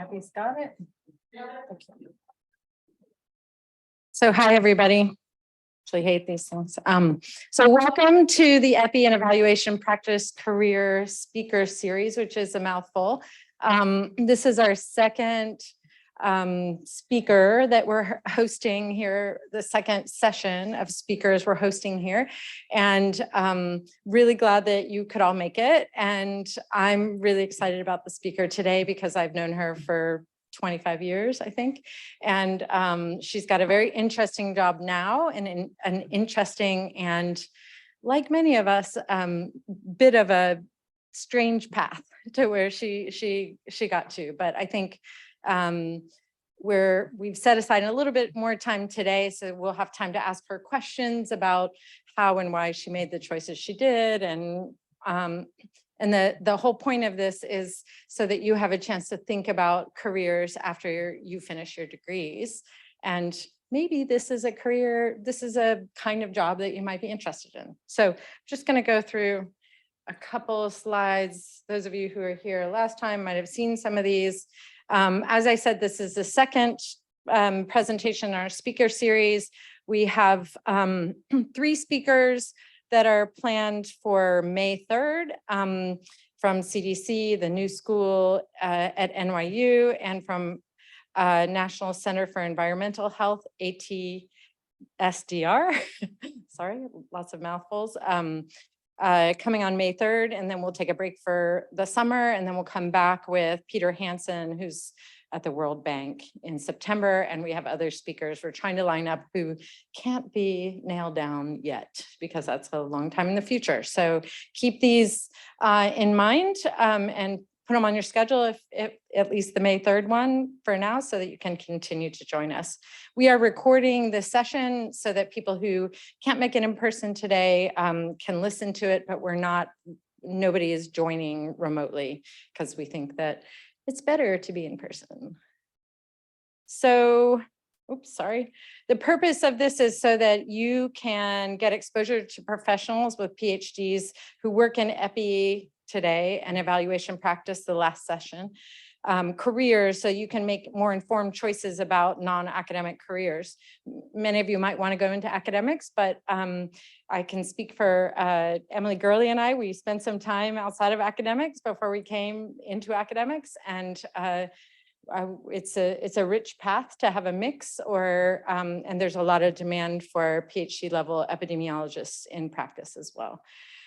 Abby's got it. Okay. So hi, everybody. Actually hate these things. So welcome to the Epi and Evaluation Practice Career Speaker Series, which is a mouthful. This is our second speaker that we're hosting here, the second session of speakers we're hosting here. And really glad that you could all make it. And I'm really excited about the speaker today because I've known her for 25 years, I think. And she's got a very interesting job now and an interesting and, like many of us, bit of a strange path to where she got to. But I think we've set aside a little bit more time today, so we'll have time to ask her questions about how and why she made the choices she did. And the whole point of this is so that you have a chance to think about careers after you finish your degrees. And maybe this is a career, this is a kind of job that you might be interested in. So just going to go through a couple of slides. Those of you who are here last time might have seen some of these. As I said, this is the second presentation in our speaker series. We have 3 speakers that are planned for May 3rd from CDC, the New School at NYU, and from National Center for Environmental Health, ATSDR. Sorry, lots of mouthfuls. Coming on May 3rd, and then we'll take a break for the summer, and then we'll come back with Peter Hansen, who's at the World Bank in September, and we have other speakers we're trying to line up who can't be nailed down yet because that's a long time in the future. So keep these in mind and put them on your schedule, if at least the May 3rd one for now, so that you can continue to join us. We are recording this session so that people who can't make it in person today can listen to it, but nobody is joining remotely because we think that it's better to be in person. So, oops, sorry. The purpose of this is so that you can get exposure to professionals with PhDs who work in EPI today and evaluation practice the last session, careers, so you can make more informed choices about non-academic careers. Many of you might want to go into academics, but I can speak for Emily Gurley and I. We spent some time outside of academics before we came into academics, and it's a rich path to have a mix, and there's a lot of demand for PhD level epidemiologists in practice as well.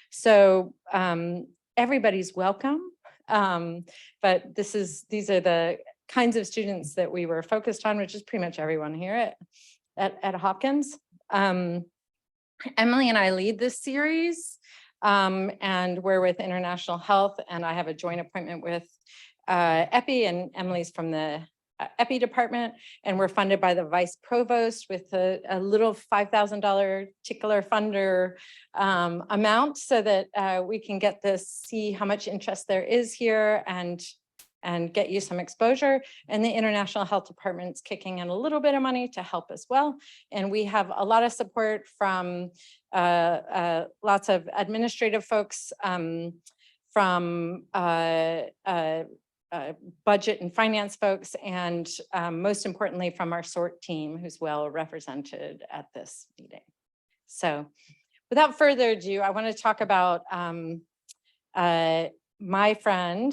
So everybody's welcome. But these are the kinds of students that we were focused on, which is pretty much everyone here at Hopkins. Emily and I lead this series, and we're with International Health, and I have a joint appointment with EPI, and Emily's from the EPI department, and we're funded by the vice provost with a little $5,000 particular funder amount, so that we can see how much interest there is here and get you some exposure. And the International Health Department's kicking in a little bit of money to help as well. And we have a lot of support from lots of administrative folks, from budget and finance folks, and most importantly from our SORT team, who's well represented at this meeting. So without further ado, I want to talk about my friend,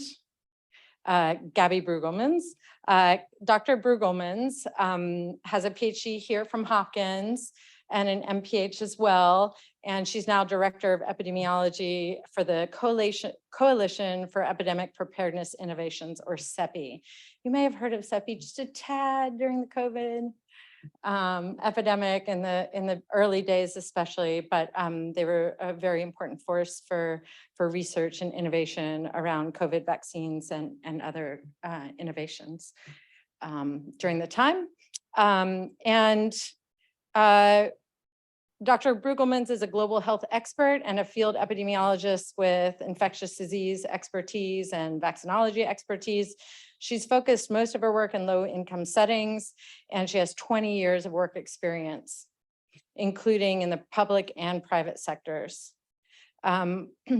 Gabby Breugelmans. Dr. Breugelmans has a PhD here from Hopkins and an MPH as well. And she's now Director of Epidemiology for the Coalition for Epidemic Preparedness Innovations, or CEPI. You may have heard of CEPI just a tad during the COVID epidemic in the early days especially, but they were a very important force for research and innovation around COVID vaccines and other innovations during the time. Dr. Breugelmans is a global health expert and a field epidemiologist with infectious disease expertise and vaccinology expertise. She's focused most of her work in low-income settings, and she has 20 years of work experience, including in the public and private sectors.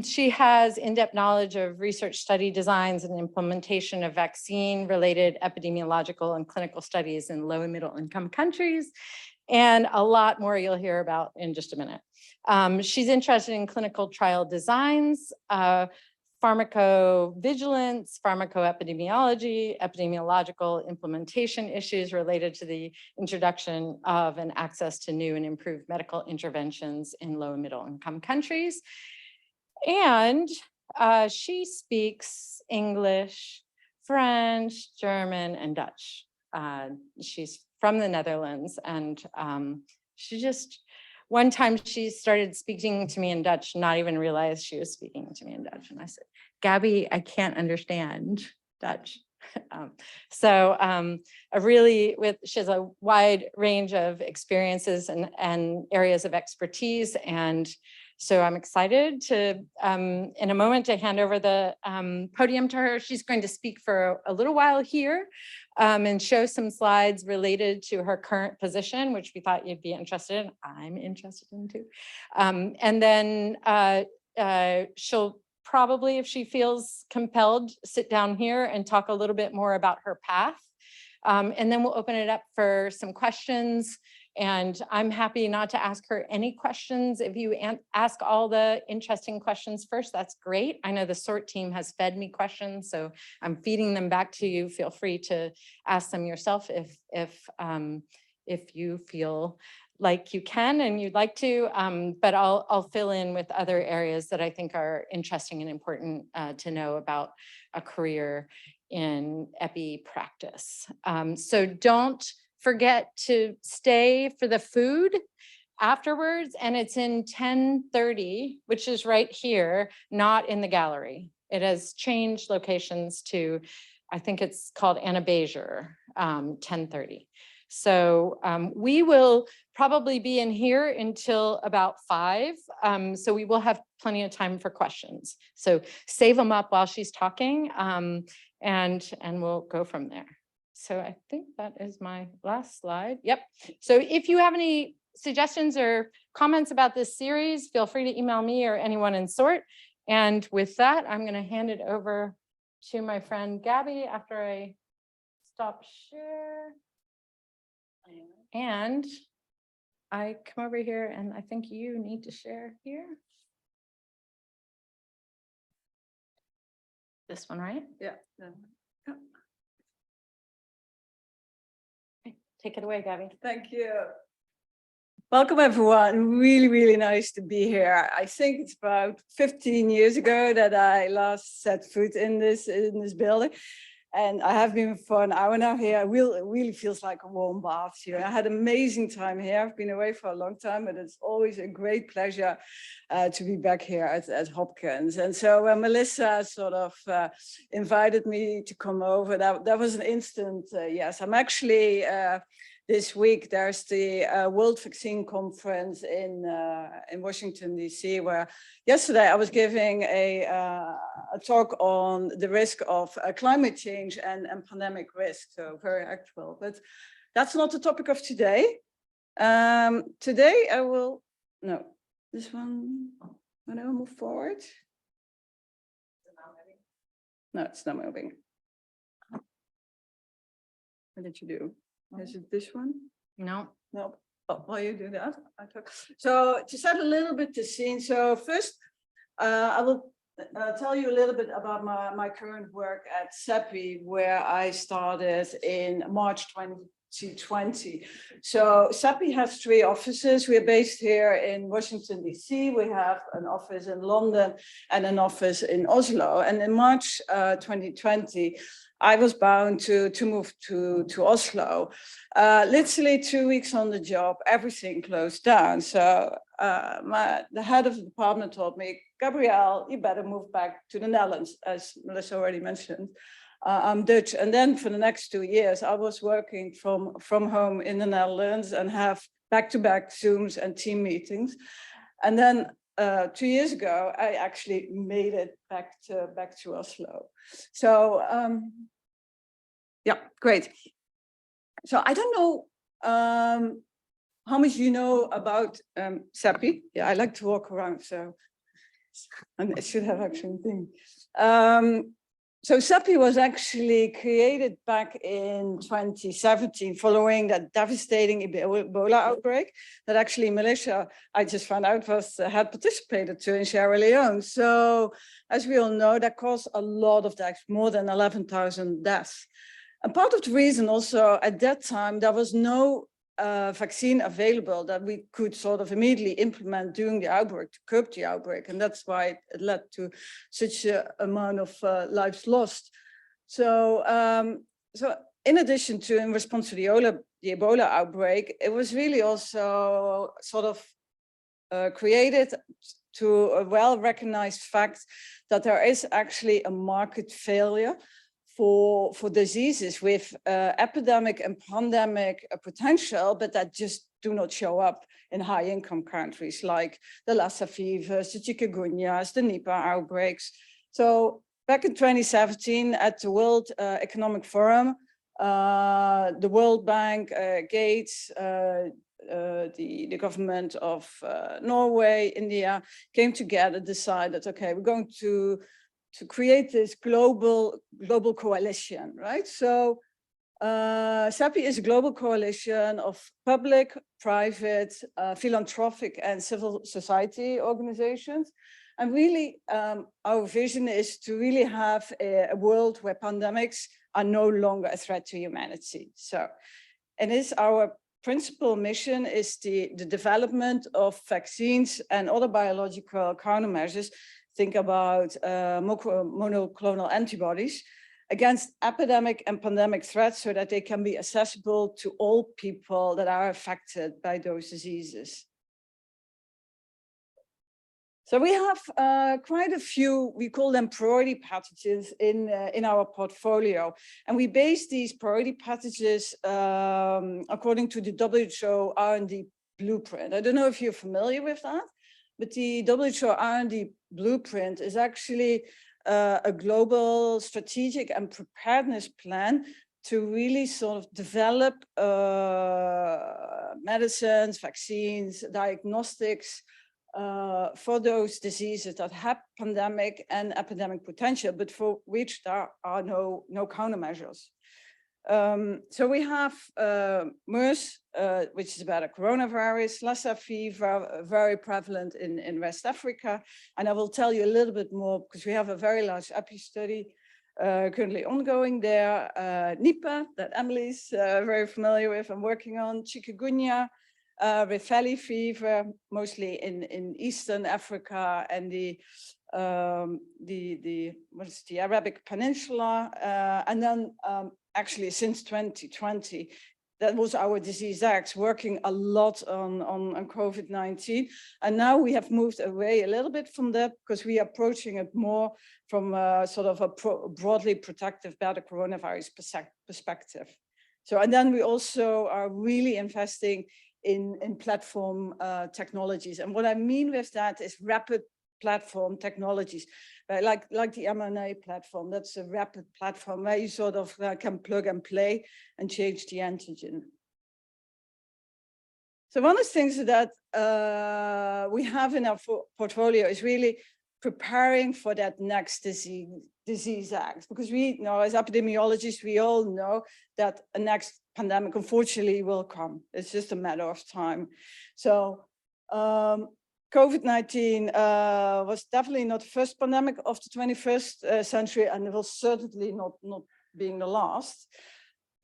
She has in-depth knowledge of research study designs and implementation of vaccine-related epidemiological and clinical studies in low and middle income countries, and a lot more you'll hear about in just a minute. She's interested in clinical trial designs, pharmacovigilance, pharmacoepidemiology, epidemiological implementation issues related to the introduction of and access to new and improved medical interventions in low and middle income countries. And she speaks English, French, German, and Dutch. She's from the Netherlands, and one time she started speaking to me in Dutch, not even realize she was speaking to me in Dutch. And I said, Gabby, I can't understand Dutch. She has a wide range of experiences and areas of expertise. And so I'm excited to, in a moment, to hand over the podium to her. She's going to speak for a little while here and show some slides related to her current position, which we thought you'd be interested in. I'm interested in too. And then she'll probably, if she feels compelled, sit down here and talk a little bit more about her path. And then we'll open it up for some questions. And I'm happy not to ask her any questions. If you ask all the interesting questions first, that's great. I know the SORT team has fed me questions, so I'm feeding them back to you. Feel free to ask them yourself if you feel like you can and you'd like to, but I'll fill in with other areas that I think are interesting and important to know about a career in epi practice. So don't forget to stay for the food afterwards, and it's in 10:30, which is right here, not in the gallery. It has changed locations to, I think it's called Anna Bezier, 10:30. So we will probably be in here until about 5. So we will have plenty of time for questions. So save them up while she's talking, and we'll go from there. So I think that is my last slide. Yep. So if you have any suggestions or comments about this series, feel free to email me or anyone in SORT. And with that, I'm going to hand it over to my friend Gabby after I stop share. And I come over here, and I think you need to share here. This one, right? Yeah. Take it away, Gabby. Thank you. Welcome, everyone. Really, really nice to be here. I think it's about 15 years ago that I last set foot in this building. And I have been for an hour now here. It really feels like a warm bath here. I had an amazing time here. I've been away for a long time, but it's always a great pleasure to be back here at Hopkins. And so when Melissa sort of invited me to come over, that was an instant yes. I'm actually, this week, there's the World Vaccine Conference in Washington, D.C., where yesterday I was giving a talk on the risk of climate change and pandemic risk, so very actual. But that's not the topic of today. Today I will, no, this one, when I move forward. No, it's not moving. What did you do? Is it this one? No. No. Oh, while you do that, so to set a little bit the scene. So first, I will tell you a little bit about my current work at CEPI, where I started in March 2020. So CEPI has 3 offices. We're based here in Washington, D.C. We have an office in London and an office in Oslo. And in March 2020, I was bound to move to Oslo. Literally 2 weeks on the job, everything closed down. So the head of the department told me, Gabrielle, you better move back to the Netherlands, as Melissa already mentioned. I'm Dutch. And then for the next 2 years, I was working from home in the Netherlands and have back-to-back Zooms and team meetings. And then 2 years ago, I actually made it back to Oslo. So yeah, great. So I don't know how much you know about CEPI. Yeah, I like to walk around, so And it should have actually been. So CEPI was actually created back in 2017 following that devastating Ebola outbreak that actually Malaysia, I just found out, had participated to in Sierra Leone. So as we all know, that caused a lot of deaths, more than 11,000 deaths. And part of the reason also at that time, there was no vaccine available that we could sort of immediately implement during the outbreak to curb the outbreak. And that's why it led to such an amount of lives lost. So, so in addition to in response to the Ebola outbreak, it was really also sort of created to a well-recognized fact that there is actually a market failure for diseases with epidemic and pandemic potential, but that just do not show up in high-income countries like the Lassa fevers, the chikungunyas, the Nipah outbreaks. So back in 2017 at the World Economic Forum, the World Bank, Gates, the government of Norway, India came together, decided, okay, we're going to create this global coalition, right? So CEPI is a global coalition of public, private, philanthropic and civil society organizations. And really, our vision is to really have a world where pandemics are no longer a threat to humanity. So, and it's our principal mission is the development of vaccines and other biological countermeasures. Think about monoclonal antibodies against epidemic and pandemic threats so that they can be accessible to all people that are affected by those diseases. So we have quite a few, we call them priority pathogens in our portfolio. And we base these priority pathogens according to the WHO R&D blueprint. I don't know if you're familiar with that, but the WHO R&D blueprint is actually a global strategic and preparedness plan to really sort of develop medicines, vaccines, diagnostics for those diseases that have pandemic and epidemic potential, but for which there are no countermeasures. So we have MERS, which is about a coronavirus, Lassa fever, very prevalent in West Africa. And I will tell you a little bit more because we have a very large EPI study currently ongoing there. Nipah, that Emily's very familiar with and working on, chikungunya, with valley fever, mostly in Eastern Africa and the Arabic Peninsula, and then actually since 2020, that was our disease X, working a lot on COVID-19. And now we have moved away a little bit from that because we are approaching it more from sort of a broadly protective, better coronavirus perspective. So, and then we also are really investing in platform technologies. And what I mean with that is rapid platform technologies, like the mRNA platform. That's a rapid platform where you sort of can plug and play and change the antigen. So one of the things that we have in our portfolio is really preparing for that next disease acts, because we know as epidemiologists, we all know that a next pandemic unfortunately will come. It's just a matter of time. So COVID-19 was definitely not the first pandemic of the 21st century, and it will certainly not being the last.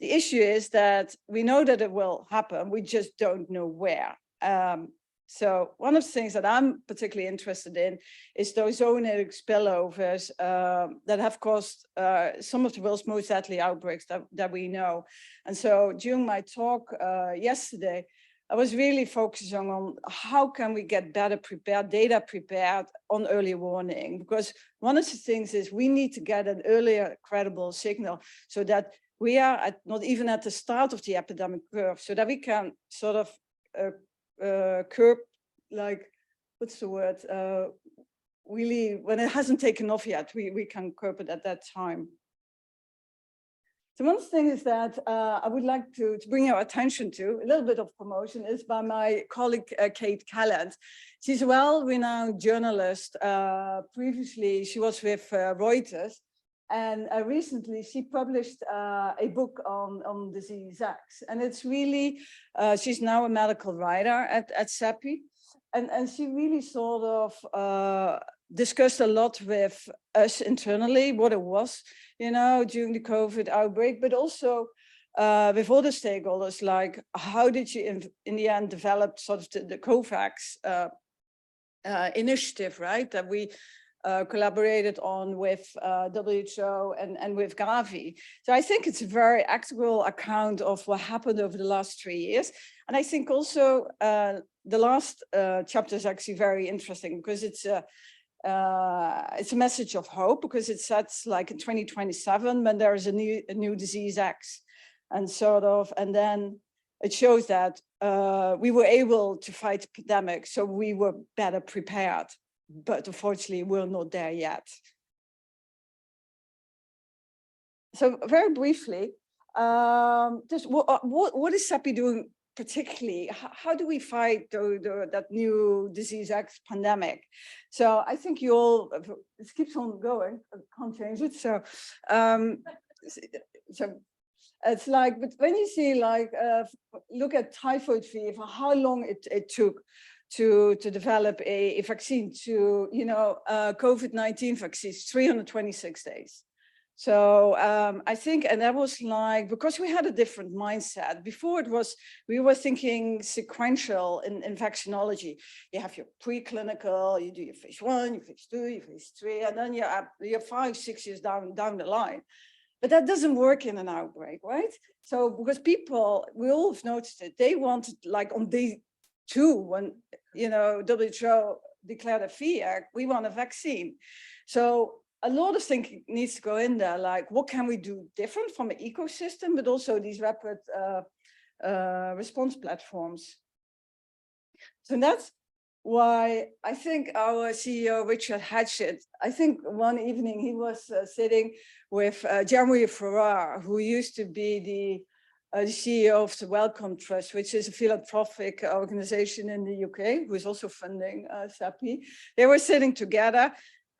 The issue is that we know that it will happen, we just don't know where. So one of the things that I'm particularly interested in is those zoonotic spillovers that have caused some of the world's most deadly outbreaks that we know. And so during my talk yesterday, I was really focusing on how can we get better prepared, data prepared on early warning, because one of the things is we need to get an earlier credible signal so that we are not even at the start of the epidemic curve, so that we can sort of curb, like, what's the word, really, when it hasn't taken off yet, we can curb it at that time. So one thing is that I would like to bring your attention to, a little bit of promotion, is by my colleague, Kate Calland. She's a well-renowned journalist. Previously, she was with Reuters. And recently, she published a book on disease X. And it's really, she's now a medical writer at CEPI. And she really sort of discussed a lot with us internally, what it was, you know, during the COVID outbreak, but also with other stakeholders, like how did you in the end develop sort of the COVAX initiative, right, that we collaborated on with WHO and with Gavi. So I think it's a very actual account of what happened over the last 3 years. And I think also the last chapter is actually very interesting because it's a message of hope, because it sets like in 2027 when there is a new disease X, and sort of, and then it shows that we were able to fight the pandemic, so we were better prepared. But unfortunately, we're not there yet. So very briefly, just what is CEPI doing particularly? How do we fight that new disease X pandemic? So I think you all, it keeps on going, I can't change it. So, so it's like, but when you see like, look at typhoid fever, how long it took to develop a vaccine to, you know, COVID-19 vaccines, 326 days. So I think, and that was like, because we had a different mindset. Before it was, we were thinking sequential in vaccinology. You have your preclinical, you do your phase 1, your phase 2, your phase 3, and then you're 5, 6 years down the line. But that doesn't work in an outbreak, right? So because people, we all have noticed it, they wanted like on day 2, when, you know, WHO declared a fear, we want a vaccine. So a lot of thinking needs to go in there, like what can we do different from an ecosystem, but also these rapid response platforms. So that's why I think our CEO, Richard Hatchett, I think one evening he was sitting with Jeremy Farrar, who used to be the CEO of the Wellcome Trust, which is a philanthropic organization in the UK, who is also funding CEPI. They were sitting together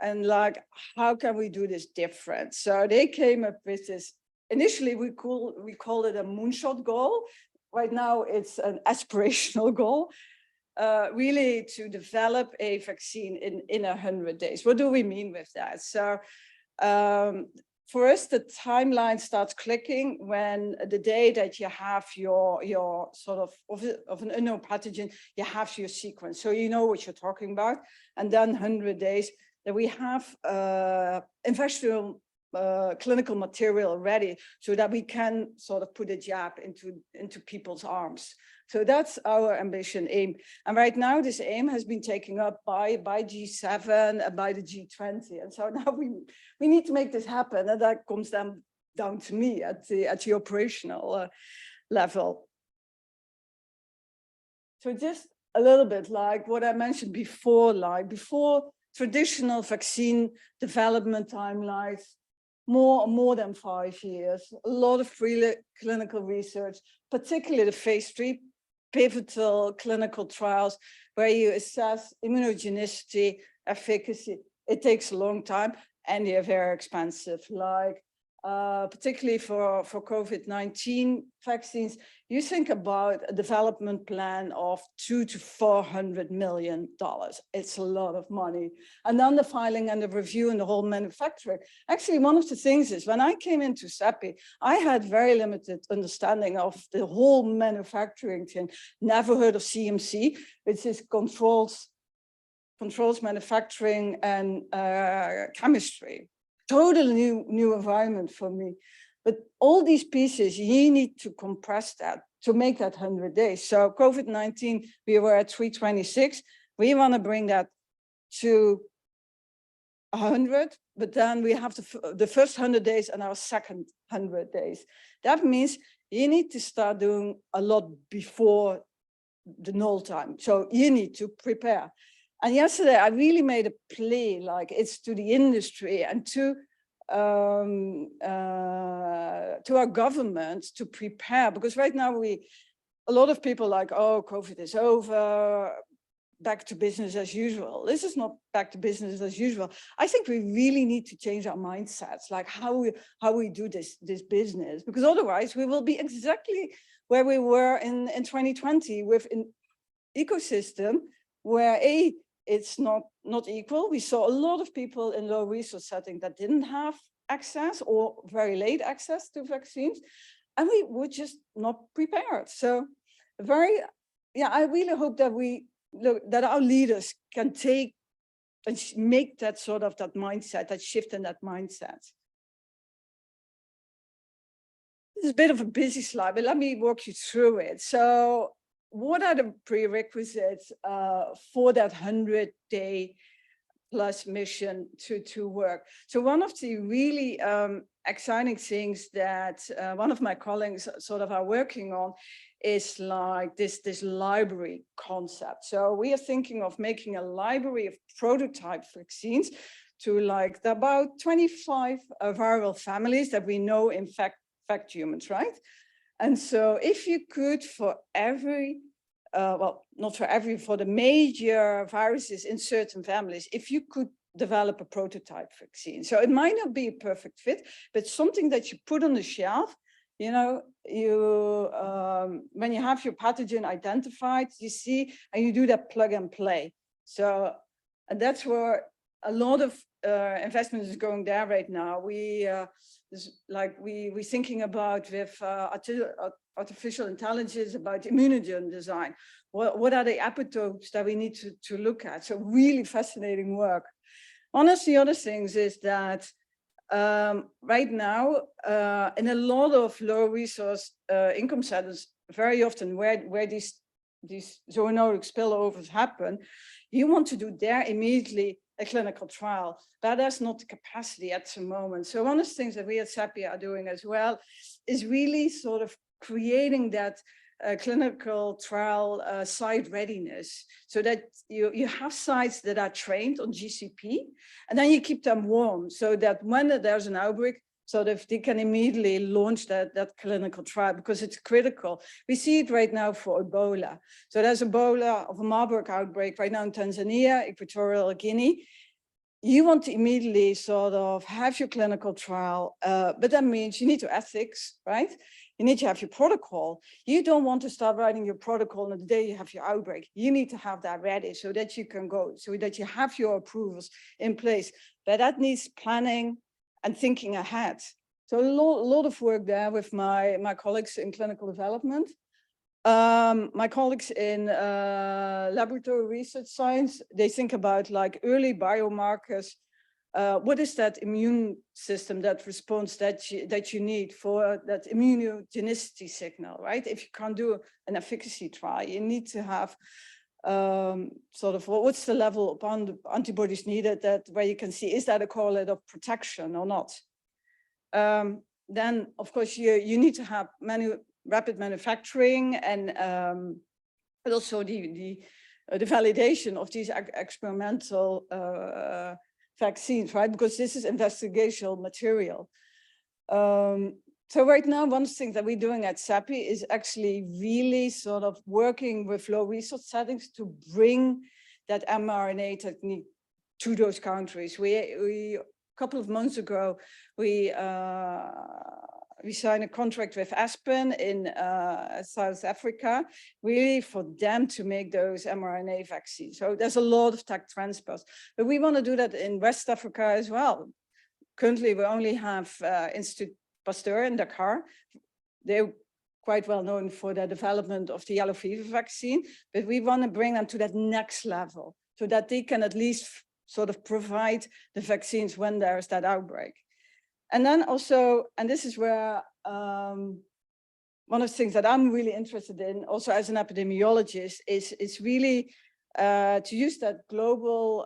and like, how can we do this different? So they came up with this, initially we call it a moonshot goal. Right now it's an aspirational goal, really to develop a vaccine in 100 days. What do we mean with that? So for us, the timeline starts clicking when the day that you have your sort of an unknown pathogen, you have your sequence. So you know what you're talking about. And then 100 days that we have investigational clinical material ready so that we can sort of put a jab into people's arms. So that's our ambition aim. And right now this aim has been taken up by G7 and by the G20. And so now we need to make this happen. And that comes down to me at the operational level. So just a little bit like what I mentioned before, like before traditional vaccine development timelines, more than 5 years, a lot of clinical research, particularly the phase 3 pivotal clinical trials where you assess immunogenicity, efficacy. It takes a long time and they're very expensive, like particularly for COVID-19 vaccines. You think about a development plan of $200 to $400 million. It's a lot of money. And then the filing and the review and the whole manufacturing. Actually, one of the things is when I came into CEPI, I had very limited understanding of the whole manufacturing chain. Never heard of CMC, which is controls manufacturing and chemistry. Totally new environment for me. But all these pieces, you need to compress that to make that 100 days. So COVID-19, we were at 326. We want to bring that to 100, but then we have the first 100 days and our second 100 days. That means you need to start doing a lot before the null time. So you need to prepare. And yesterday I really made a plea, like it's to the industry and to our government to prepare, because right now a lot of people like, oh, COVID is over, back to business as usual. This is not back to business as usual. I think we really need to change our mindsets, like how we do this business, because otherwise we will be exactly where we were in 2020 with an ecosystem where it's not equal. We saw a lot of people in low resource setting that didn't have access or very late access to vaccines, and we were just not prepared. So I really hope that that our leaders can take and make that sort of that mindset, that shift in that mindset. This is a bit of a busy slide, but let me walk you through it. So what are the prerequisites for that 100-day plus mission to work? So one of the really exciting things that one of my colleagues sort of are working on is like this library concept. So we are thinking of making a library of prototype vaccines to like about 25 viral families that we know infect humans, right? And so if you could, for every well, not for every, for the major viruses in certain families, if you could develop a prototype vaccine. So it might not be a perfect fit, but something that you put on the shelf, you know, when you have your pathogen identified, you see, and you do that plug and play. So, and that's where a lot of investment is going there right now. We're thinking about with artificial intelligence about immunogen design. What are the epitopes that we need to look at? So really fascinating work. One of the other things is that right now, in a lot of low resource income centers, very often where these zoonotic spillovers happen, you want to do there immediately a clinical trial, but that's not the capacity at the moment. So one of the things that we at CEPI are doing as well is really sort of creating that clinical trial site readiness, so that you have sites that are trained on GCP, and then you keep them warm so that when there's an outbreak, so that they can immediately launch that clinical trial, because it's critical. We see it right now for Ebola. So there's Ebola of a Marburg outbreak right now in Tanzania, Equatorial Guinea. You want to immediately sort of have your clinical trial, but that means you need to ethics, right? You need to have your protocol. You don't want to start writing your protocol on the day you have your outbreak. You need to have that ready so that you can go, so that you have your approvals in place. But that needs planning and thinking ahead. So a lot of work there with my colleagues in clinical development. My colleagues in laboratory research science, they think about like early biomarkers. What is that immune system, that response that you need for that immunogenicity signal, right? If you can't do an efficacy trial, you need to have sort of what's the level of antibodies needed, that where you can see, is that a correlate of protection or not? Then of course you need to have rapid manufacturing, and but also the validation of these experimental vaccines, right? Because this is investigational material. So right now, one of the things that we're doing at CEPI is actually really sort of working with low resource settings to bring that mRNA technique to those countries. We a couple of months ago, we signed a contract with Aspen in South Africa, really for them to make those mRNA vaccines. So there's a lot of tech transfers, but we want to do that in West Africa as well. Currently, we only have Institute Pasteur in Dakar. They're quite well known for the development of the yellow fever vaccine, but we want to bring them to that next level so that they can at least sort of provide the vaccines when there's that outbreak. And then also, and this is where one of the things that I'm really interested in, also as an epidemiologist, is really to use that global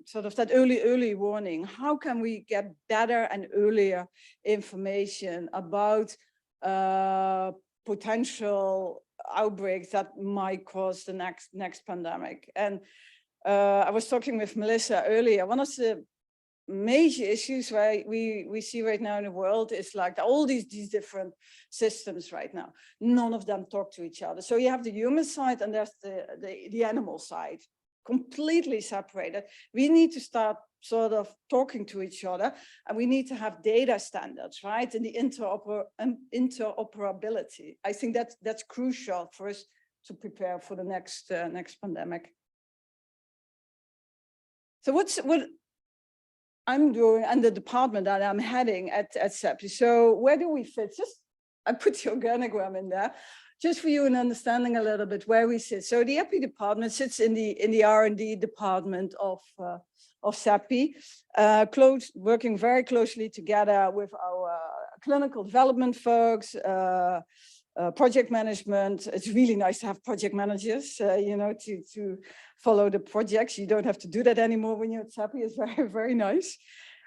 sort of that early warning. How can we get better and earlier information about potential outbreaks that might cause the next pandemic? And I was talking with Melissa earlier. One of the major issues we see right now in the world is like all these different systems right now. None of them talk to each other. So you have the human side and there's the animal side, completely separated. We need to start sort of talking to each other, and we need to have data standards, right? And the interoperability. I think that's crucial for us to prepare for the next pandemic. So what I'm doing and the department that I'm heading at CEPI. So where do we fit? I put the organogram in there, just for you an understanding a little bit where we sit. So the EPI department sits in the R&D department of CEPI, working very closely together with our clinical development folks, project management. It's really nice to have project managers, you know, to follow the projects. You don't have to do that anymore when you're at CEPI. It's very, very nice.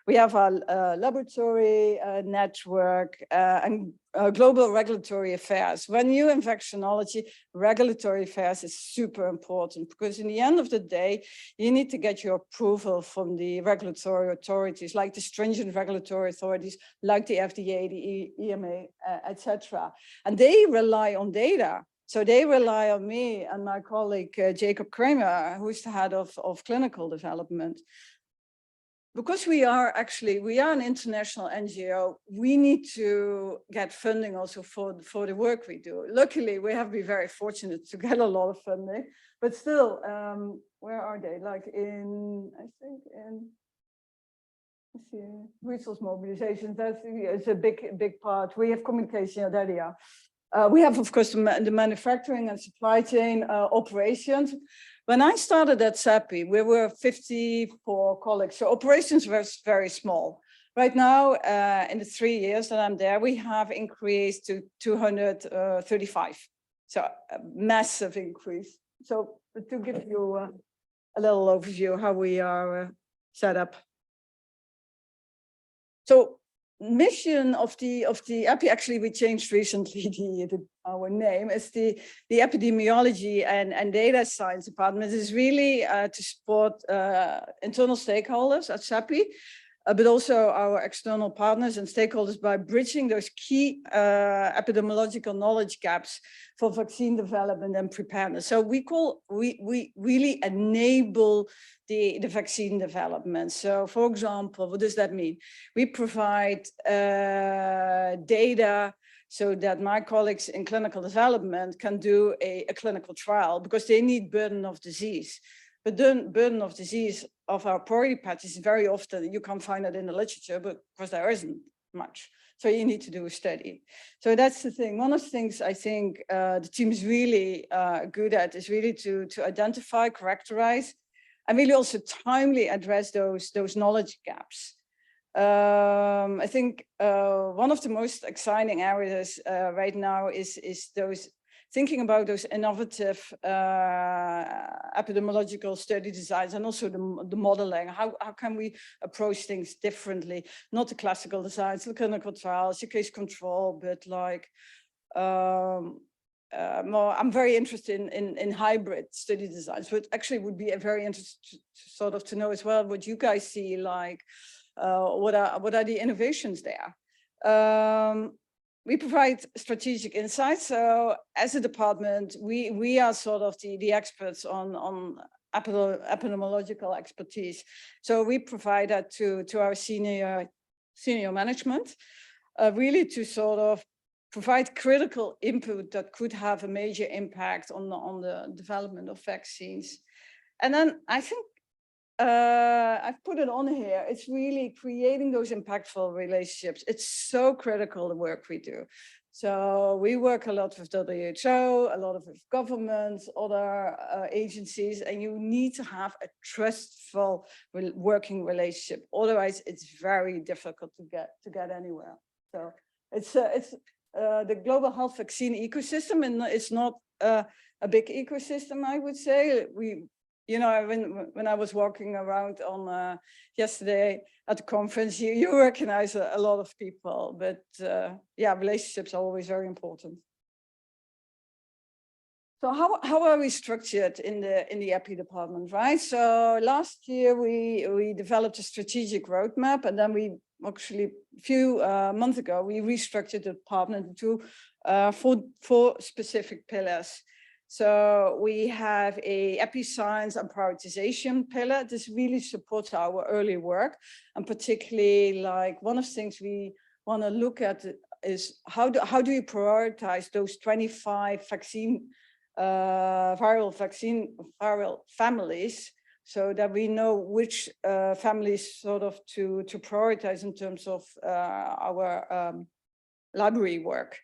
We have our laboratory network and global regulatory affairs. When you're in vaccinology, regulatory affairs is super important, because in the end of the day, you need to get your approval from the regulatory authorities, like the stringent regulatory authorities, like the FDA, the EMA, etc. And they rely on data. So they rely on me and my colleague, Jacob Kramer, who's the head of clinical development. Because we are an international NGO, we need to get funding also for the work we do. Luckily, we have been very fortunate to get a lot of funding, but still, where are they? Like I think in, let's see, resource mobilization, it's a big part. We have communication, there they are. We have, of course, the manufacturing and supply chain operations. When I started at CEPI, we were 54 colleagues, so operations was very small. Right now, in the 3 years that I'm there, we have increased to 235. So a massive increase. So to give you a little overview how we are set up. So mission of the EPI, actually we changed recently our name, is the epidemiology and data science department. Is really to support internal stakeholders at CEPI, but also our external partners and stakeholders by bridging those key epidemiological knowledge gaps for vaccine development and preparedness. So we really enable the vaccine development. So for example, what does that mean? We provide data so that my colleagues in clinical development can do a clinical trial, because they need burden of disease. But the burden of disease of our priority patches is very often, you can't find it in the literature, but because there isn't much. So you need to do a study. So that's the thing. One of the things I think the team is really good at is really to identify, characterize, and really also timely address those knowledge gaps. I think one of the most exciting areas right now is thinking about those innovative epidemiological study designs, and also the modeling. How can we approach things differently? Not the classical designs, the clinical trials, the case control, but like more, I'm very interested in hybrid study designs, but actually would be very interesting sort of to know as well what you guys see, like what are the innovations there. We provide strategic insights. So as a department, we are sort of the experts on epidemiological expertise. So we provide that to our senior management, really to sort of provide critical input that could have a major impact on the development of vaccines. And then I think I've put it on here. It's really creating those impactful relationships. It's so critical, the work we do. So we work a lot with WHO, a lot with governments, other agencies, and you need to have a trustful working relationship. Otherwise, it's very difficult to get anywhere. So it's the global health vaccine ecosystem, and it's not a big ecosystem, I would say. You know, when I was walking around on yesterday at the conference, you recognize a lot of people, but yeah, relationships are always very important. So how are we structured in the EPI department, right? So last year we developed a strategic roadmap, and then we actually a few months ago we restructured the department into four specific pillars. So we have a EPI science and prioritization pillar. This really supports our early work, and particularly like one of the things we want to look at is how do you prioritize those 25 viral families, so that we know which families sort of to prioritize in terms of our library work.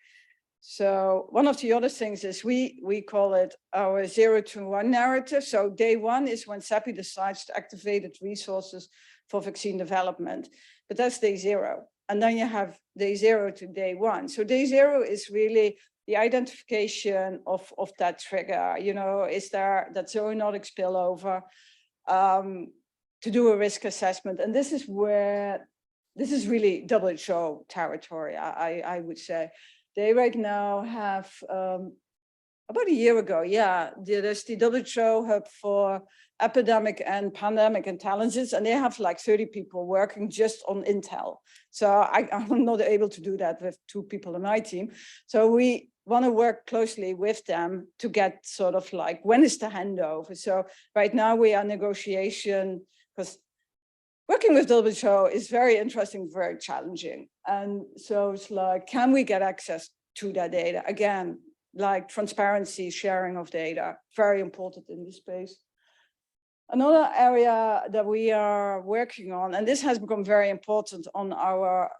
So one of the other things is we call it our 0 to 1 narrative. So day one is when CEPI decides to activate its resources for vaccine development, but that's day 0. And then you have day 0 to day 1. So day 0 is really the identification of that trigger. You know, is there that zoonotic spillover, to do a risk assessment? And this is really WHO territory, I would say. They right now have, about a year ago, there's the WHO Hub for Epidemic and Pandemic Intelligence, and they have like 30 people working just on intel. So I'm not able to do that with 2 people on my team. So we want to work closely with them to get sort of like, when is the handover? So right now we are negotiation, because working with WHO is very interesting, very challenging. And so it's like, can we get access to that data? Again, like transparency, sharing of data, very important in this space. Another area that we are working on, and this has become very important on our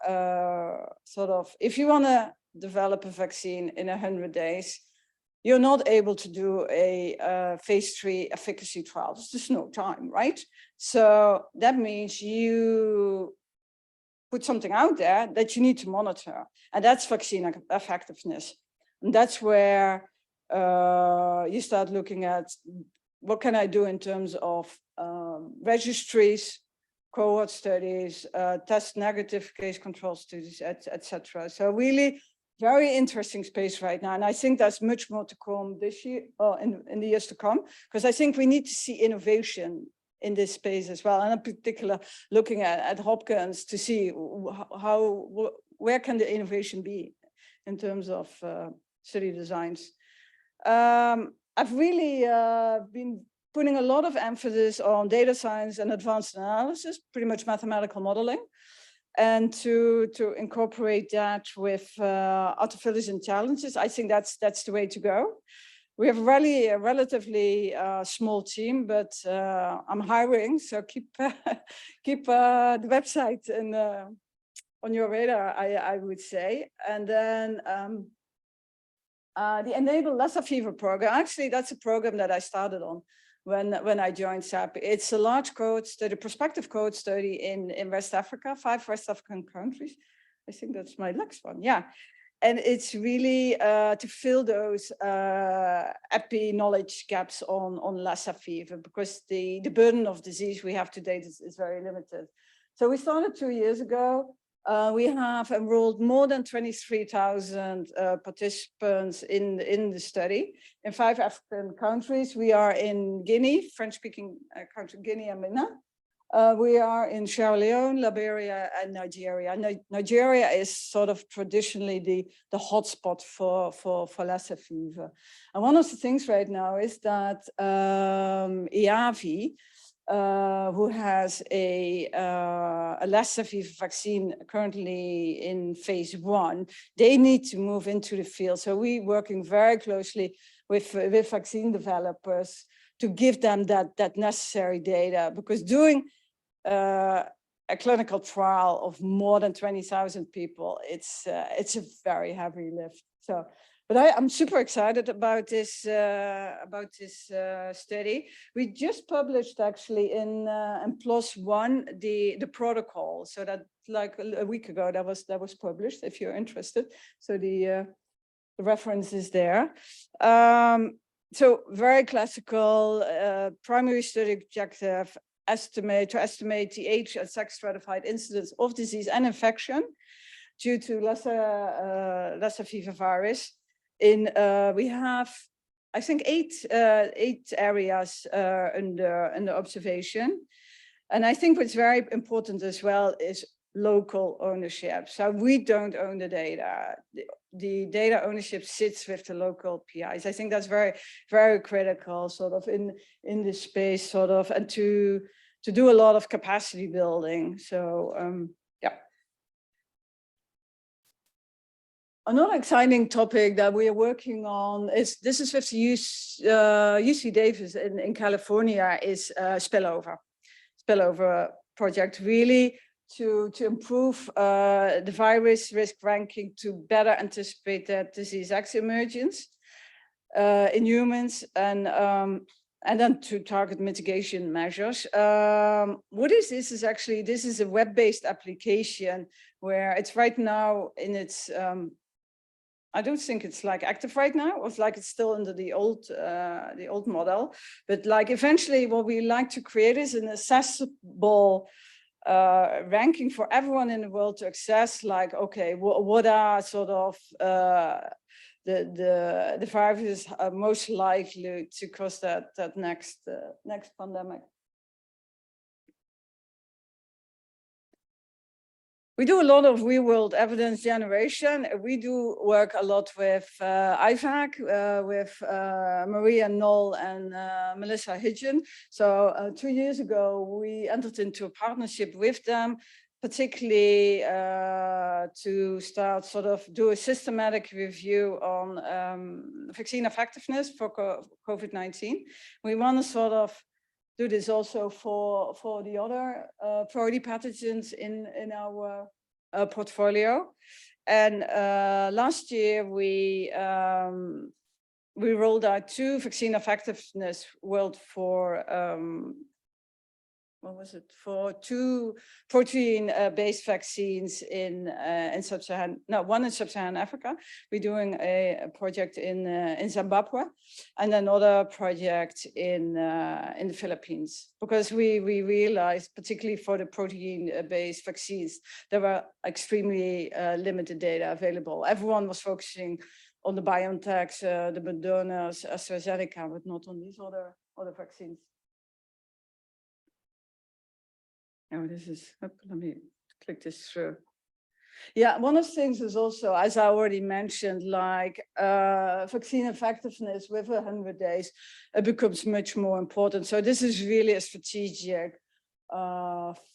sort of, if you want to develop a vaccine in 100 days, you're not able to do a phase 3 efficacy trial. There's just no time, right? So that means you put something out there that you need to monitor, and that's vaccine effectiveness. And that's where you start looking at, what can I do in terms of registries, cohort studies, test negative case control studies, etc. So really very interesting space right now. And I think there's much more to come this year, or in the years to come, because I think we need to see innovation in this space as well. And in particular, looking at Hopkins to see where can the innovation be in terms of study designs. I've really been putting a lot of emphasis on data science and advanced analysis, pretty much mathematical modeling, and to incorporate that with artificial intelligence. I think that's the way to go. We have really a relatively small team, but I'm hiring, so keep the website on your radar, I would say. And then the Enable Lassa Fever program, actually that's a program that I started on when I joined CEPI. It's a large cohort study, prospective cohort study in West Africa, 5 West African countries. I think that's my next one, yeah. And it's really to fill those epi knowledge gaps on Lassa fever, because the burden of disease we have today is very limited. So we started 2 years ago. We have enrolled more than 23,000 participants in the study in 5 African countries. We are in Guinea, French-speaking country, Guinea and Benin. We are in Sierra Leone, Liberia, and Nigeria. Nigeria is sort of traditionally the hotspot for Lassa fever. And one of the things right now is that IAVI, who has a Lassa fever vaccine currently in phase 1, they need to move into the field. So we're working very closely with vaccine developers to give them that necessary data, because doing a clinical trial of more than 20,000 people, it's a very heavy lift. So, but I'm super excited about this study. We just published actually in PLOS ONE the protocol, so that like a week ago that was published, if you're interested. So the reference is there. So very classical primary study objective, to estimate the age and sex stratified incidence of disease and infection due to Lassa fever virus. We have I think eight areas under observation. And I think what's very important as well is local ownership. So we don't own the data. The data ownership sits with the local PIs. I think that's very, very critical sort of in this space sort of, and to do a lot of capacity building. So yeah. Another exciting topic that we are working on is, this is with the UC Davis in California, is spillover project, really to improve the virus risk ranking to better anticipate that disease X emergence in humans, and then to target mitigation measures. What is this? Is actually, this is a web-based application where it's right now in its I don't think it's like active right now. It's like it's still under the old model, but like eventually what we like to create is an accessible ranking for everyone in the world to access. Like, okay, what are sort of the viruses are most likely to cause that next pandemic. We do a lot of real-world evidence generation. We do work a lot with IVAC, with Maria Knoll and Melissa Hidgen. So 2 years ago, we entered into a partnership with them, particularly to start sort of do a systematic review on vaccine effectiveness for COVID-19. We want to sort of do this also for the other priority pathogens in our portfolio. And last year we rolled out 2 vaccine effectiveness world for what was it, for 2 protein-based vaccines in sub-Saharan, no, one in sub-Saharan Africa. We're doing a project in Zimbabwe, and another project in the Philippines, because we realized, particularly for the protein-based vaccines, there were extremely limited data available. Everyone was focusing on the BioNTechs, the Modernas, AstraZeneca, but not on these other vaccines. Oh, this is, let me click this through. Yeah, one of the things is also, as I already mentioned, like vaccine effectiveness with 100 days, it becomes much more important. So this is really a strategic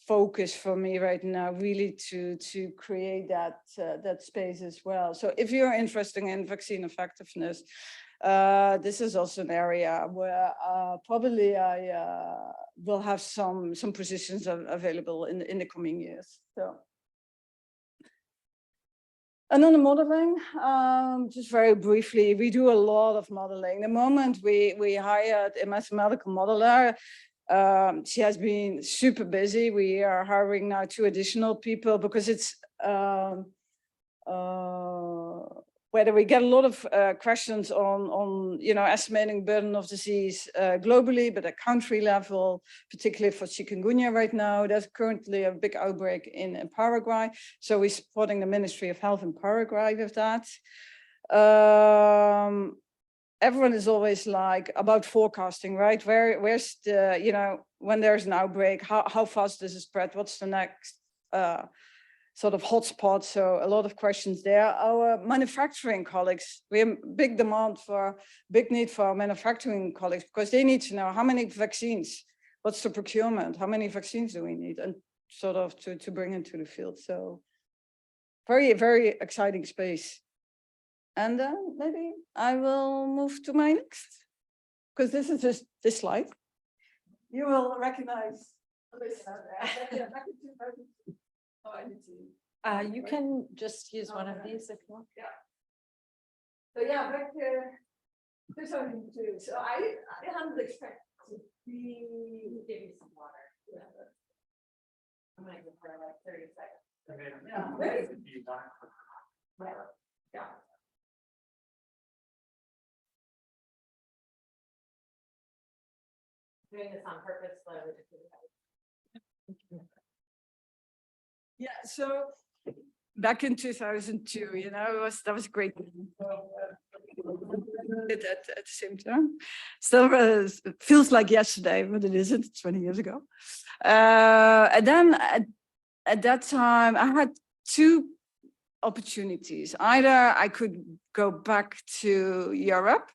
focus for me right now, really to create that space as well. So if you're interested in vaccine effectiveness, this is also an area where probably I will have some positions available in the coming years. So, and on the modeling, just very briefly, we do a lot of modeling. The moment we hired a mathematical modeler, she has been super busy. We are hiring now 2 additional people, because it's whether we get a lot of questions on estimating burden of disease globally, but at country level, particularly for chikungunya right now. There's currently a big outbreak in Paraguay. So we're supporting the Ministry of Health in Paraguay with that. Everyone is always like about forecasting, right? Where's the, when there's an outbreak, how fast does it spread? What's the next sort of hotspot? So a lot of questions there. Our manufacturing colleagues, we have big need for our manufacturing colleagues, because they need to know how many vaccines, what's the procurement, how many vaccines do we need, and sort of to bring into the field. So very, very exciting space. And maybe I will move to my next, because this is just this slide. You will recognize. You can just use one of these if you want. Yeah. So yeah, back to 2002. So I hadn't expected to be. Give you some water. Yeah. I'm gonna give her like 30 seconds. Yeah. Yeah. Doing this on purpose, slowly. Yeah, so back in 2002, that was great. at the same time. Still feels like yesterday, but it isn't. It's 20 years ago. And then at that time, I had two opportunities. Either I could go back to Europe.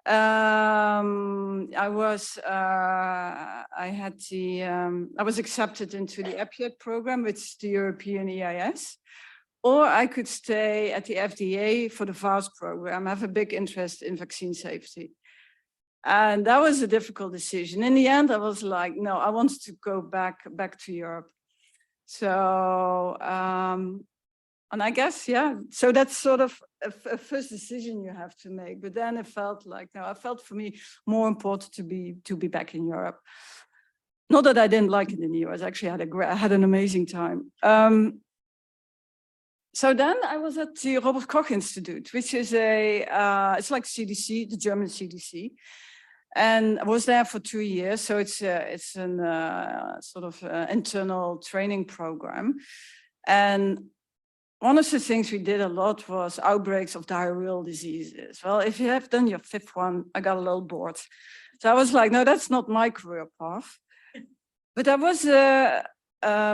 I was accepted into the EPIAT program, which is the European EIS. Or I could stay at the FDA for the VAST program. I have a big interest in vaccine safety. And that was a difficult decision. In the end, I was like, no, I wanted to go back to Europe. So, and I guess, yeah, so that's sort of a first decision you have to make. But then it felt like, no, I felt for me more important to be back in Europe. Not that I didn't like it in the US, actually I had an amazing time. So then I was at the Robert Koch Institute, which is it's like CDC, the German CDC. And I was there for 2 years. So it's an sort of internal training program. And one of the things we did a lot was outbreaks of diarrheal diseases. Well, if you have done your 5th one, I got a little bored. So I was like, no, that's not my career path. But I was,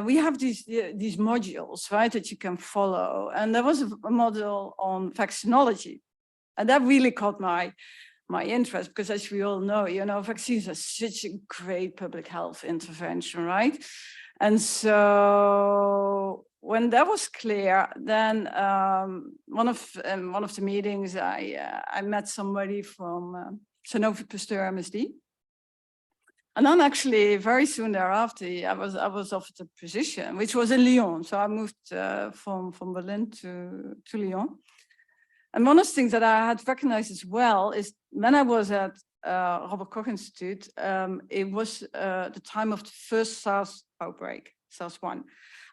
we have these modules, right, that you can follow. And there was a module on vaccinology. And that really caught my interest, because as we all know, vaccines are such a great public health intervention, right? And so when that was clear, then one of the meetings, I met somebody from Sanofi Pasteur MSD. And then actually very soon thereafter, I was offered a position, which was in Lyon. So I moved from Berlin to Lyon. And one of the things that I had recognized as well is when I was at Robert Koch Institute, it was the time of the first SARS outbreak, SARS-1.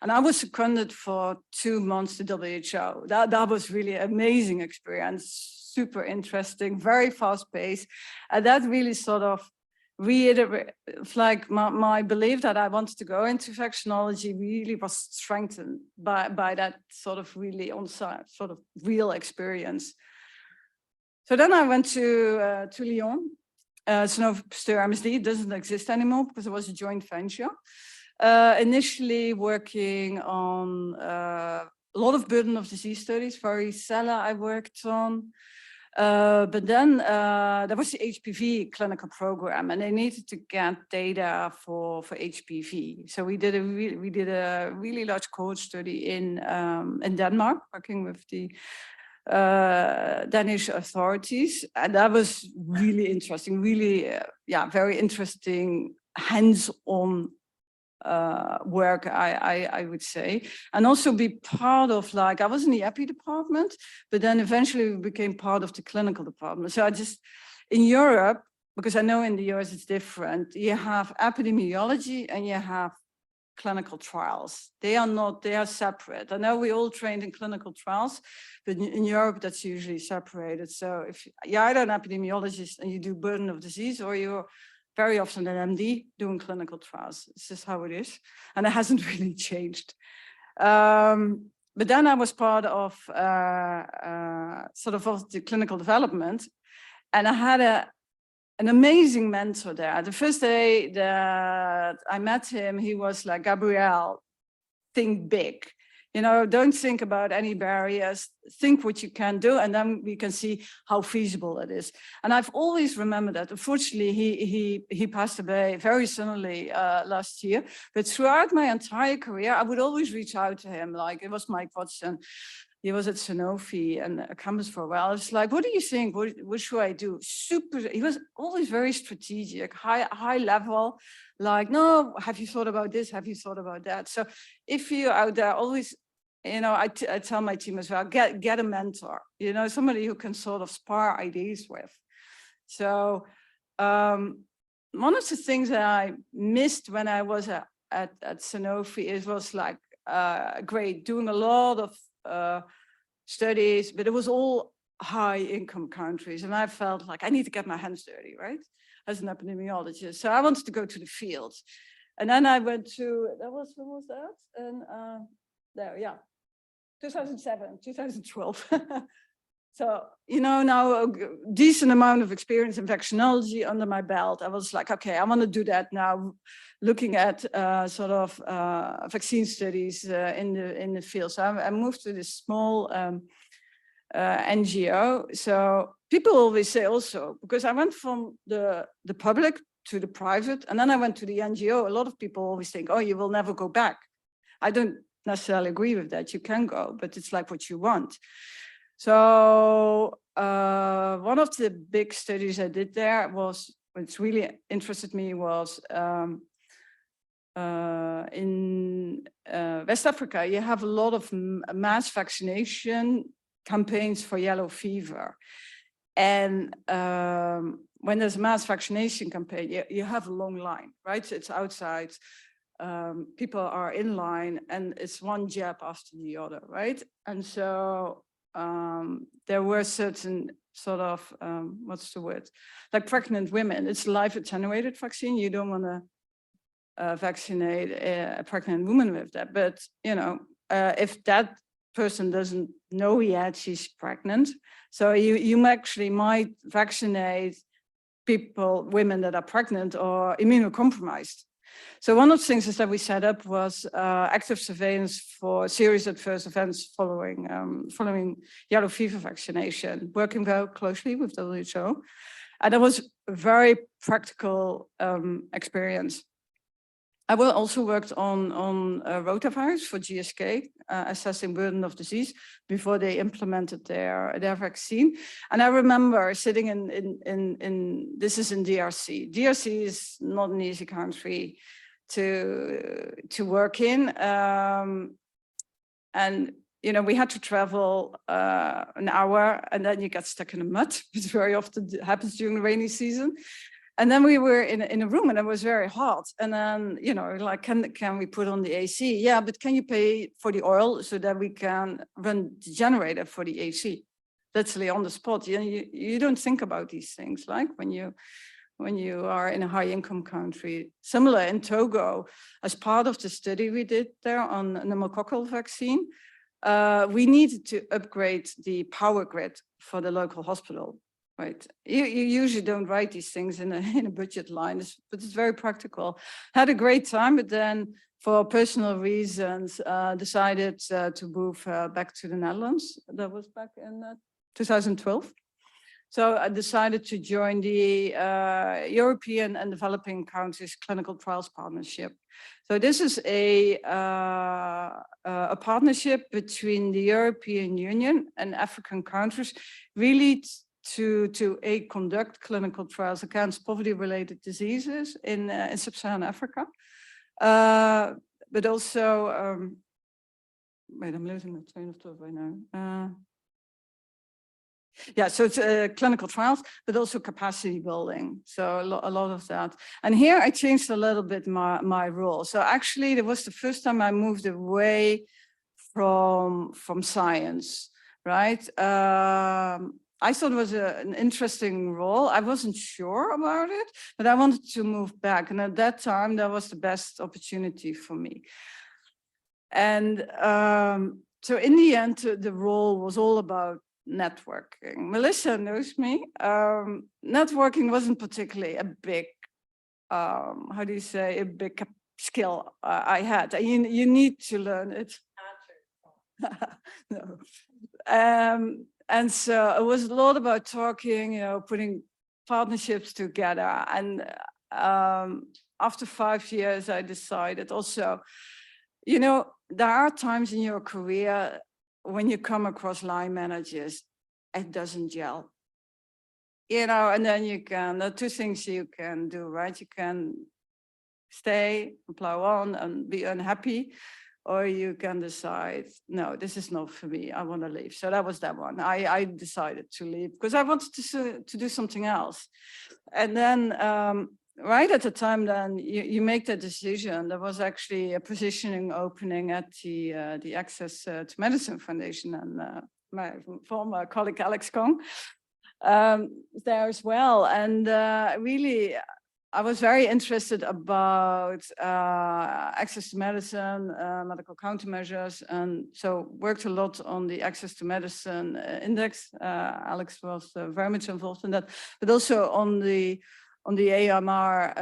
And I was seconded for 2 months to WHO. That was really an amazing experience, super interesting, very fast paced. And that really sort of reiterated, like my belief that I wanted to go into vaccinology really was strengthened by that sort of really on-site, sort of real experience. So then I went to Lyon. Sanofi Pasteur MSD doesn't exist anymore because it was a joint venture. Initially working on a lot of burden of disease studies, varicella I worked on. But then there was the HPV clinical program, and they needed to get data for HPV. So we did a really large cohort study in Denmark, working with the Danish authorities, and that was really interesting. Really, very interesting, hands-on work, I would say, and also be part of, like, I was in the EPI department, but then eventually we became part of the clinical department. So in Europe, because I know in the US it's different, you have epidemiology and you have clinical trials. They are separate. I know we all trained in clinical trials, but in Europe that's usually separated. So if you're either an epidemiologist and you do burden of disease, or you're very often an MD doing clinical trials. This is how it is. And it hasn't really changed. But then I was part of sort of the clinical development. And I had an amazing mentor there. The first day that I met him, he was like, Gabrielle, think big. Don't think about any barriers, think what you can do, and then we can see how feasible it is. And I've always remembered that. Unfortunately, he passed away very suddenly last year, but throughout my entire career, I would always reach out to him. Like, it was Mike Watson. He was at Sanofi and Campus for a while. I was like, what do you think? What should I do? He was always very strategic, high level, like, no, have you thought about this? Have you thought about that? So if you're out there, always, I tell my team as well, get a mentor, somebody who can sort of spar ideas with. So one of the things that I missed when I was at Sanofi, was like, great, doing a lot of studies, but it was all high income countries. And I felt like I need to get my hands dirty, right? As an epidemiologist. So I wanted to go to the field. And then I went to, when was that? And 2007, 2012. So, you know, now a decent amount of experience in vaccinology under my belt. I was like, okay, I want to do that now, looking at sort of vaccine studies in the field. So I moved to this small NGO. So people always say also, because I went from the public to the private, and then I went to the NGO. A lot of people always think, oh, you will never go back. I don't necessarily agree with that. You can go, but it's like what you want. So one of the big studies I did there was, which really interested me, was in West Africa. You have a lot of mass vaccination campaigns for yellow fever. And when there's a mass vaccination campaign, you have a long line, right? It's outside. People are in line, and it's one jab after the other, right? And so there were certain sort of, what's the word? Like pregnant women, it's live attenuated vaccine. You don't want to vaccinate a pregnant woman with that. But, you know, if that person doesn't know yet she's pregnant, so you actually might vaccinate people, women that are pregnant or immunocompromised. So one of the things is that we set up was active surveillance for serious adverse events following yellow fever vaccination, working very closely with WHO. And it was a very practical experience. I also worked on rotavirus for GSK, assessing burden of disease before they implemented their vaccine. And I remember sitting in this is in DRC. DRC is not an easy country to work in. And, you know, we had to travel an hour, and then you get stuck in the mud, which very often happens during the rainy season. And then we were in a room, and it was very hot. And then, you know, like, can we put on the AC? Yeah, but can you pay for the oil so that we can run the generator for the AC? Literally on the spot. You don't think about these things, like when you are in a high income country. Similar in Togo, as part of the study we did there on pneumococcal vaccine, we needed to upgrade the power grid for the local hospital. Right, you usually don't write these things in a budget line, but it's very practical. Had a great time, but then for personal reasons, decided to move back to the Netherlands. That was back in 2012. So I decided to join the European and Developing Countries Clinical Trials Partnership. So this is a partnership between the European Union and African countries, really to conduct clinical trials against poverty-related diseases in sub-Saharan Africa, but also wait, I'm losing my train of thought right now. Yeah, so it's clinical trials, but also capacity building. So a lot of that. And here I changed a little bit my role. So actually, it was the first time I moved away from science, right? I thought it was an interesting role. I wasn't sure about it, but I wanted to move back. And at that time, that was the best opportunity for me. And so in the end, the role was all about networking. Melissa knows me. Networking wasn't particularly a big, how do you say, a big skill I had. You need to learn it. No. And so it was a lot about talking, you know, putting partnerships together. And after 5 years, I decided also, you know, there are times in your career when you come across line managers, it doesn't gel. You know, and then there are two things you can do, right? You can stay, plow on and be unhappy, or you can decide, no, this is not for me, I want to leave. So that was that one. I decided to leave because I wanted to do something else. And then right at the time then you make that decision, there was actually a positioning opening at the Access to Medicine Foundation, and my former colleague Alex Kong there as well. And really, I was very interested about access to medicine, medical countermeasures, and so worked a lot on the access to medicine index. Alex was very much involved in that, but also on the AMR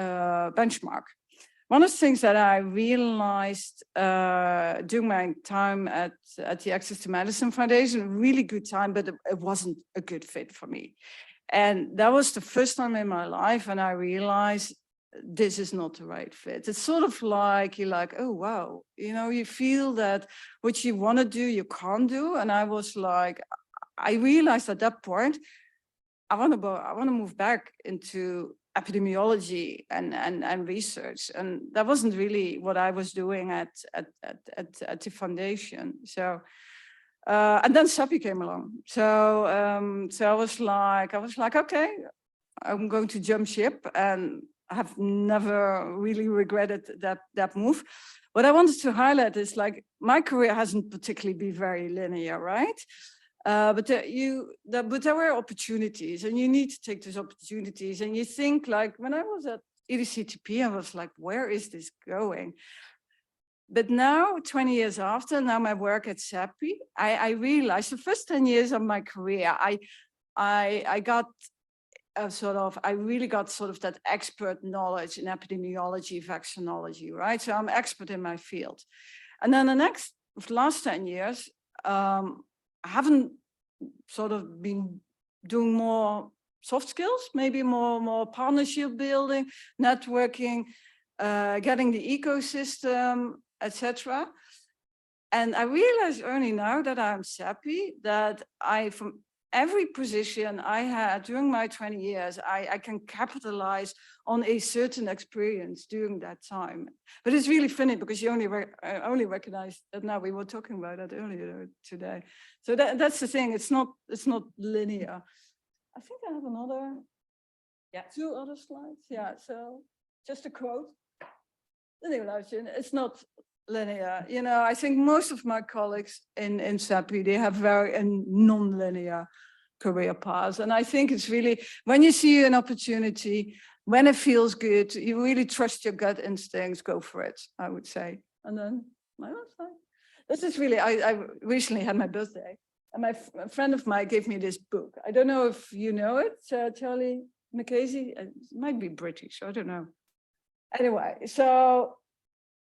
benchmark. One of the things that I realized during my time at the Access to Medicine Foundation, really good time, but it wasn't a good fit for me. And that was the first time in my life when I realized this is not the right fit. It's sort of like, you're like, oh, wow. You know, you feel that what you want to do, you can't do. And I was like, I realized at that point, I want to move back into epidemiology and research. And that wasn't really what I was doing at the foundation. So, and then CEPI came along. So I was like, okay, I'm going to jump ship, and I have never really regretted that move. What I wanted to highlight is, like, my career hasn't particularly been very linear, right? But there were opportunities, and you need to take those opportunities. And you think, like, when I was at EDCTP, I was like, where is this going? But now, 20 years after, now my work at CEPI, I realized the first 10 years of my career, I really got sort of that expert knowledge in epidemiology, vaccinology, right? So I'm expert in my field. And then the last 10 years, I haven't sort of been doing more soft skills, maybe more partnership building, networking, getting the ecosystem, etc. And I realized only now that I'm CEPI that from every position I had during my 20 years, I can capitalize on a certain experience during that time. But it's really funny because you only recognize that now. We were talking about that earlier today. So that's the thing. It's not linear. I think I have two other slides. Yeah. So just a quote. It's not linear. You know, I think most of my colleagues in CEPI, they have very non-linear career paths. And I think it's really, when you see an opportunity, when it feels good, you really trust your gut instincts, go for it, I would say. And then my last slide. This is really, I recently had my birthday, and a friend of mine gave me this book. I don't know if you know it, Charlie McCasey. It might be British, I don't know. Anyway, so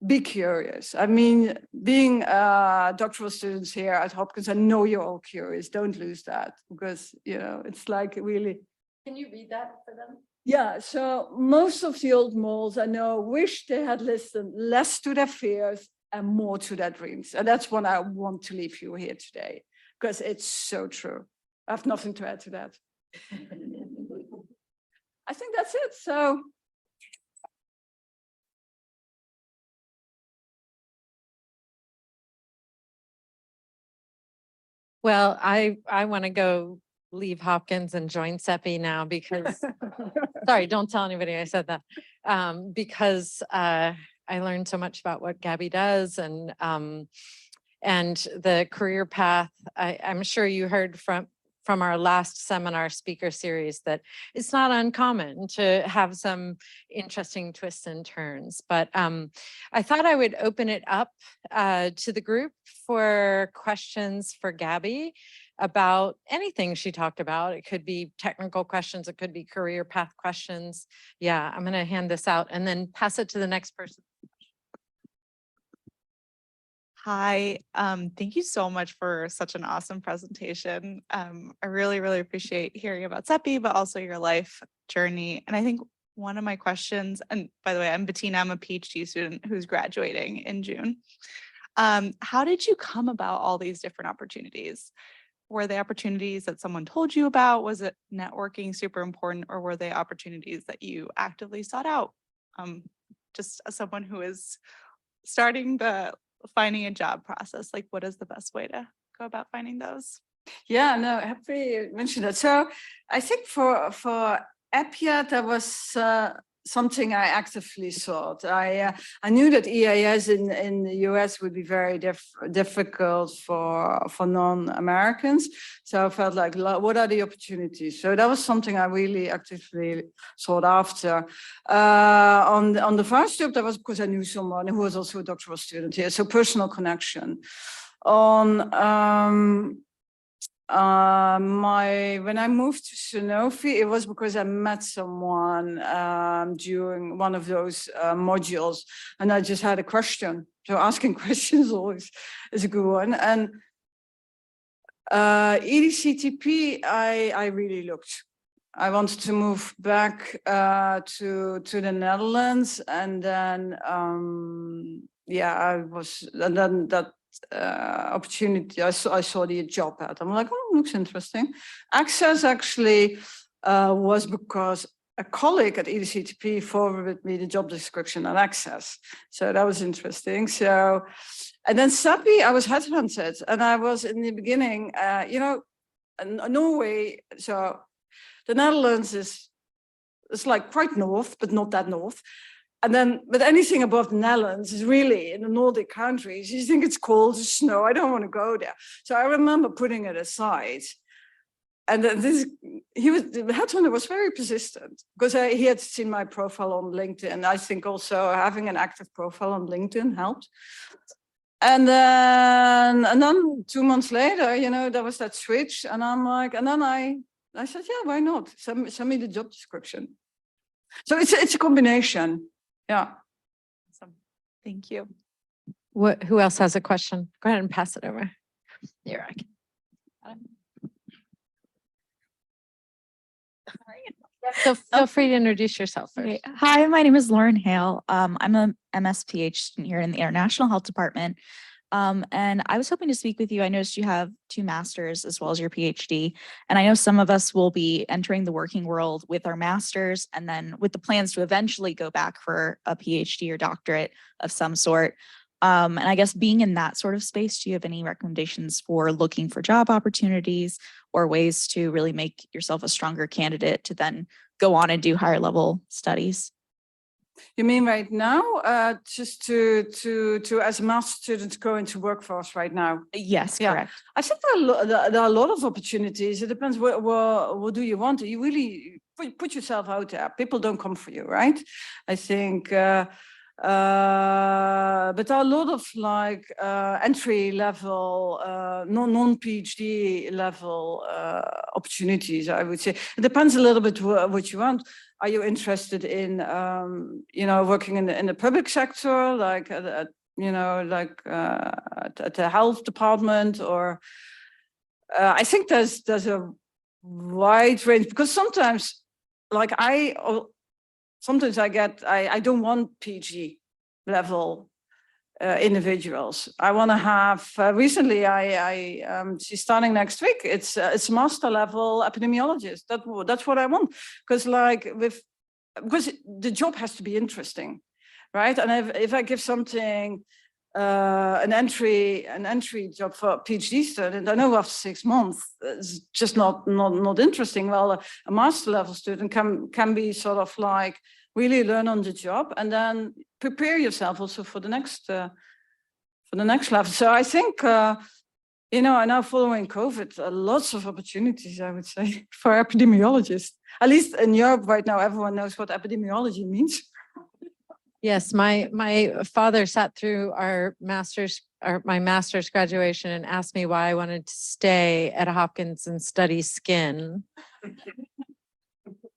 be curious. I mean, being doctoral students here at Hopkins, I know you're all curious. Don't lose that, because, you know, it's like really. Can you read that for them? Yeah, so most of the old moles I know wish they had listened less to their fears and more to their dreams. And that's what I want to leave you here today, because it's so true. I have nothing to add to that. I think that's it. So. Well, I want to go leave Hopkins and join CEPI now because, sorry, don't tell anybody I said that, because I learned so much about what Gabby does and the career path. I'm sure you heard from our last seminar speaker series that it's not uncommon to have some interesting twists and turns. But I thought I would open it up to the group for questions for Gabby about anything she talked about. It could be technical questions, it could be career path questions. Yeah, I'm gonna hand this out and then pass it to the next person. Hi, thank you so much for such an awesome presentation. I really, really appreciate hearing about CEPI, but also your life journey. And I think one of my questions, and by the way, I'm Bettina, I'm a PhD student who's graduating in June. How did you come about all these different opportunities? Were they opportunities that someone told you about? Was it networking super important, or were they opportunities that you actively sought out? Just as someone who is starting the finding a job process, like what is the best way to go about finding those? Yeah, no, happy you mentioned that. So I think for EPIA, there was something I actively sought. I knew that EAS in the US would be very difficult for non-Americans. So I felt like, what are the opportunities? So that was something I really actively sought after. On the first job, that was because I knew someone who was also a doctoral student here. So personal connection. When I moved to Sanofi, it was because I met someone during one of those modules, and I just had a question. So asking questions always is a good one. And EDCTP, I really looked. I wanted to move back to the Netherlands, and then and then that opportunity, I saw the job ad. I'm like, oh, looks interesting. Access actually was because a colleague at EDCTP forwarded me the job description on Access. So that was interesting. So, and then CEPI, I was headhunted, and I was in the beginning, Norway. So the Netherlands is like quite north, but not that north. And then, but anything above the Netherlands is really in the Nordic countries. You think it's cold, it's snow. I don't want to go there. So I remember putting it aside. And then the headhunter was very persistent because he had seen my profile on LinkedIn. I think also having an active profile on LinkedIn helped. And then 2 months later, there was that switch, and I'm like, and then I said, yeah, why not? Send me the job description. So it's a combination. Yeah. Awesome. Thank you. Who else has a question? Go ahead and pass it over. Here, I can. So feel free to introduce yourself first. Okay. Hi, my name is Lauren Hale. I'm a MS-PH student here in the International Health Department. And I was hoping to speak with you. I noticed you have 2 masters as well as your PhD. And I know some of us will be entering the working world with our masters and then with the plans to eventually go back for a PhD or doctorate of some sort. And I guess being in that sort of space, do you have any recommendations for looking for job opportunities or ways to really make yourself a stronger candidate to then go on and do higher level studies? You mean right now, just to as a master student go into workforce right now? Yes, Yeah. correct. I think there are a lot of opportunities. It depends what do you want. You really put yourself out there. People don't come for you, right? I think, but there are a lot of like entry level, non-PhD level opportunities, I would say. It depends a little bit what you want. Are you interested in, working in the public sector, like at the health department, or I think there's a wide range, because sometimes, like I don't want PhD level individuals. I want to have. Recently, she's starting next week. It's a master level epidemiologist. That's what I want, because because the job has to be interesting, right? And if I give something an entry job for a PhD student, I know after 6 months it's just not interesting. Well, a master level student can be sort of like really learn on the job and then prepare yourself also for the next level. So I think now following COVID, lots of opportunities, I would say, for epidemiologists. At least in Europe right now, everyone knows what epidemiology means. Yes, my father sat through my master's graduation and asked me why I wanted to stay at Hopkins and study skin.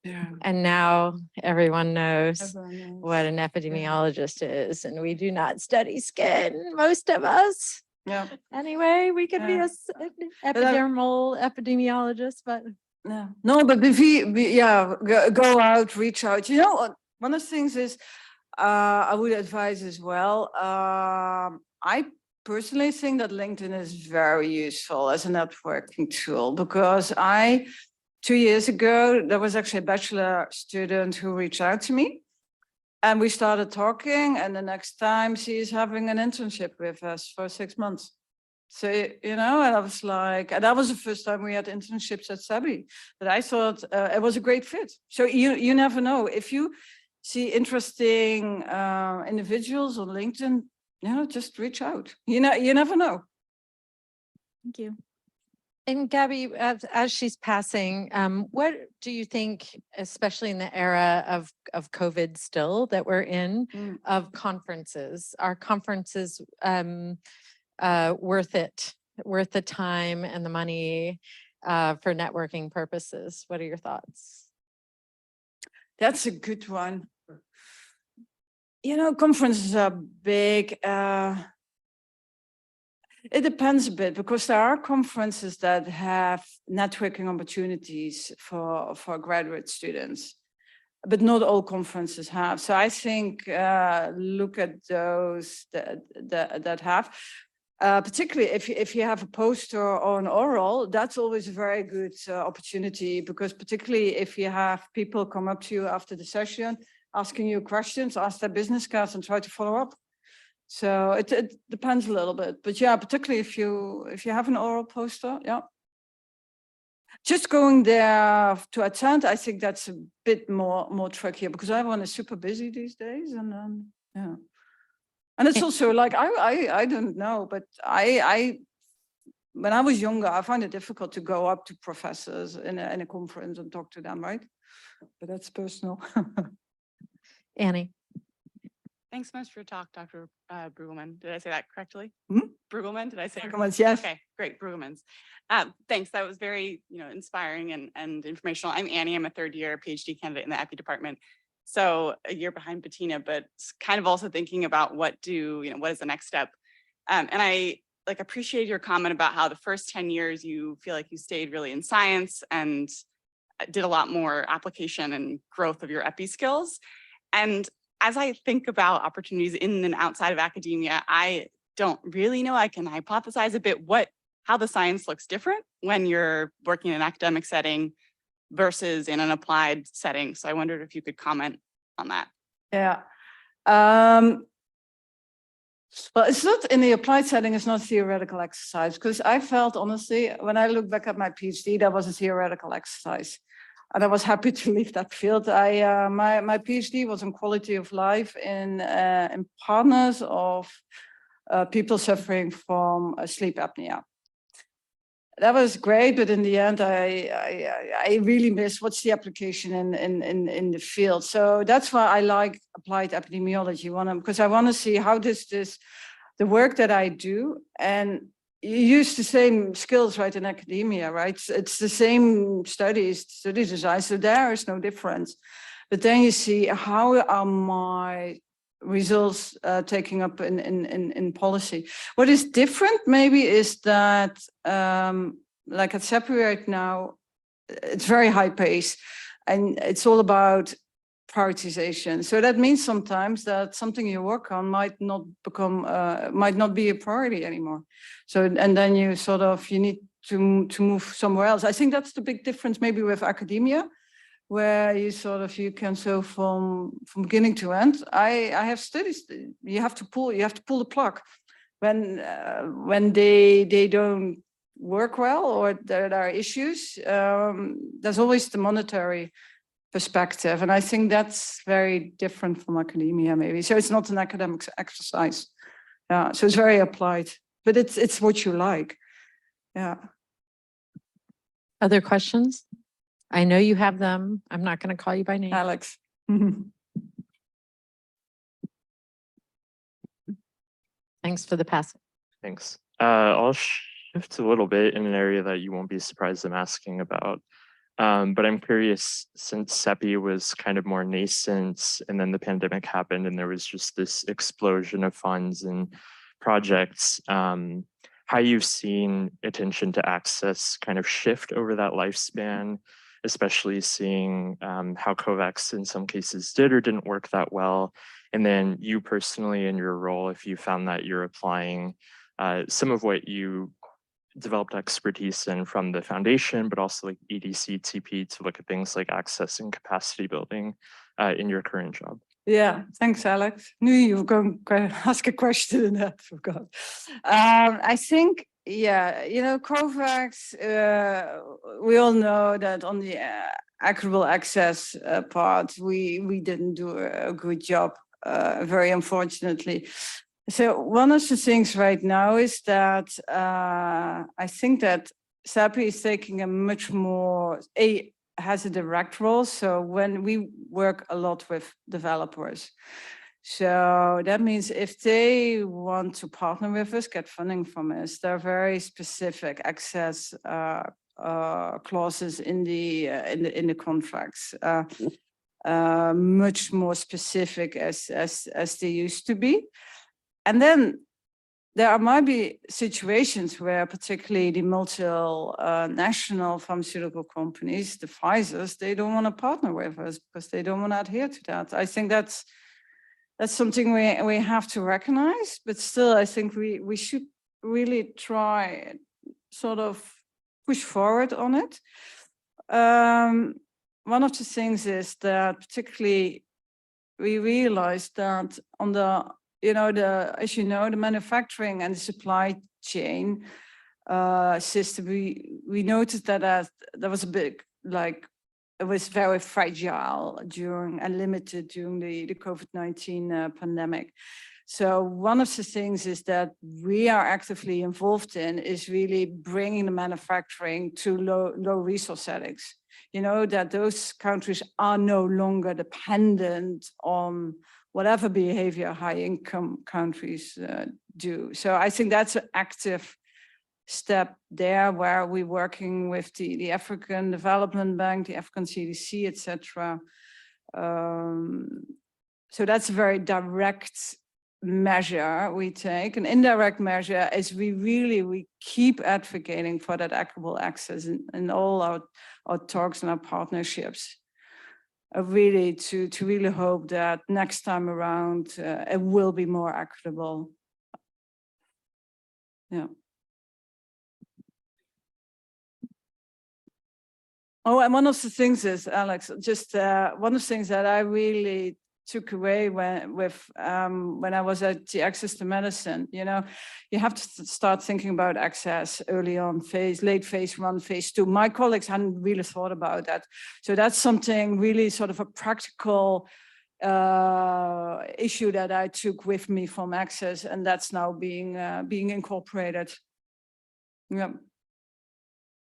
Yeah. And now everyone knows Everyone knows. what an epidemiologist is, and we do not study skin, most of us. Yeah. Anyway, we could be Yeah. an epidermal epidemiologist, but Yeah. No, but if go out, reach out. One of the things is I would advise as well. I personally think that LinkedIn is very useful as a networking tool, because 2 years ago, there was actually a bachelor student who reached out to me and we started talking, and the next time she's having an internship with us for 6 months. So, and I was like, and that was the first time we had internships at CEPI, but I thought it was a great fit. So you never know. If you see interesting individuals on LinkedIn, just reach out. You never know. Thank you. And Gabby, as she's passing, what do you think, especially in the era of COVID still that we're in, of conferences? Are conferences worth it, worth the time and the money for networking purposes? What are your thoughts? That's a good one. Conferences are big. It depends a bit, because there are conferences that have networking opportunities for graduate students, but not all conferences have. So I think look at those that have, particularly if you have a poster or an oral, that's always a very good opportunity, because particularly if you have people come up to you after the session, asking you questions, ask their business cards and try to follow up. So it depends a little bit, but yeah, particularly if you have an oral poster, yeah. Just going there to attend, I think that's a bit more trickier, because everyone is super busy these days, and yeah. And it's also like I don't know, but I when I was younger, I find it difficult to go up to professors in a conference and talk to them, right? But that's personal. Annie. Thanks so much for your talk, Dr. Breugelman. Did I say that correctly? Hmm? Breugelman, did I say? Breugelmans, yes. Okay, great, Breugelmans. Thanks, that was very inspiring and informational. I'm Annie, I'm a third year PhD candidate in the Epi department. So a year behind Bettina, but kind of also thinking about what is the next step? And I appreciate your comment about how the first 10 years you feel like you stayed really in science and did a lot more application and growth of your Epi skills. And as I think about opportunities in and outside of academia, I don't really know. I can hypothesize a bit how the science looks different when you're working in an academic setting versus in an applied setting. So I wondered if you could comment on that. Yeah. Well, it's not in the applied setting, it's not theoretical exercise, because I felt, honestly, when I look back at my PhD, that was a theoretical exercise. And I was happy to leave that field. My PhD was on quality of life in partners of people suffering from sleep apnea. That was great, but in the end, I really miss what's the application in the field. So that's why I like applied epidemiology, because I want to see how does the work that I do, and you use the same skills, right, in academia, right? It's the same study design, so there is no difference. But then you see, how are my results taking up in policy? What is different maybe is that, like at CEPI right now, it's very high pace, and it's all about prioritization. So that means sometimes that something you work on might not be a priority anymore. So, and then you need to move somewhere else. I think that's the big difference maybe with academia, where you can from beginning to end. I have studies, you have to pull the plug when they don't work well, or there are issues. There's always the monetary perspective, and I think that's very different from academia, maybe. So it's not an academic exercise. Yeah, so it's very applied, but it's what you like. Yeah. Other questions? I know you have them. I'm not going to call you by name. Alex. Thanks for the pass. Thanks. I'll shift a little bit in an area that you won't be surprised I'm asking about. But I'm curious, since CEPI was kind of more nascent and then the pandemic happened and there was just this explosion of funds and projects, how you've seen attention to access kind of shift over that lifespan, especially seeing how COVAX in some cases did or didn't work that well. And then you personally in your role, if you found that you're applying some of what you developed expertise in from the foundation, but also like EDC, TP to look at things like access and capacity building in your current job. Yeah, thanks, Alex. Knew you were going to ask a question and I forgot. I think, Yeah, you know, COVAX, we all know that on the equitable access part, we didn't do a good job, very unfortunately. So one of the things right now is that I think that CEPI is taking a much more, has a direct role. So when we work a lot with developers, so that means if they want to partner with us, get funding from us, there are very specific access clauses in the contracts, much more specific as they used to be. And then there might be situations where particularly the multinational pharmaceutical companies, the Pfizers, they don't want to partner with us because they don't want to adhere to that. I think that's something we have to recognize, but still, I think we should really try sort of push forward on it. One of the things is that particularly we realized that on the, as you know, the manufacturing and the supply chain system, we noticed that there was a big, like, it was very fragile and limited during the COVID-19 pandemic. So one of the things is that we are actively involved in is really bringing the manufacturing to low resource settings. You know, that those countries are no longer dependent on whatever behavior high income countries do. So I think that's an active step there where we're working with the African Development Bank, the African CDC, etc. So that's a very direct measure we take. An indirect measure is we keep advocating for that equitable access in all our talks and our partnerships. Really to really hope that next time around it will be more equitable. Yeah. Oh, and one of the things is, Alex, just one of the things that I really took away when I was at the Access to Medicine, you know, you have to start thinking about access early on, late phase 1, phase 2. My colleagues hadn't really thought about that. So that's something really sort of a practical issue that I took with me from Access, and that's now being incorporated. Yeah.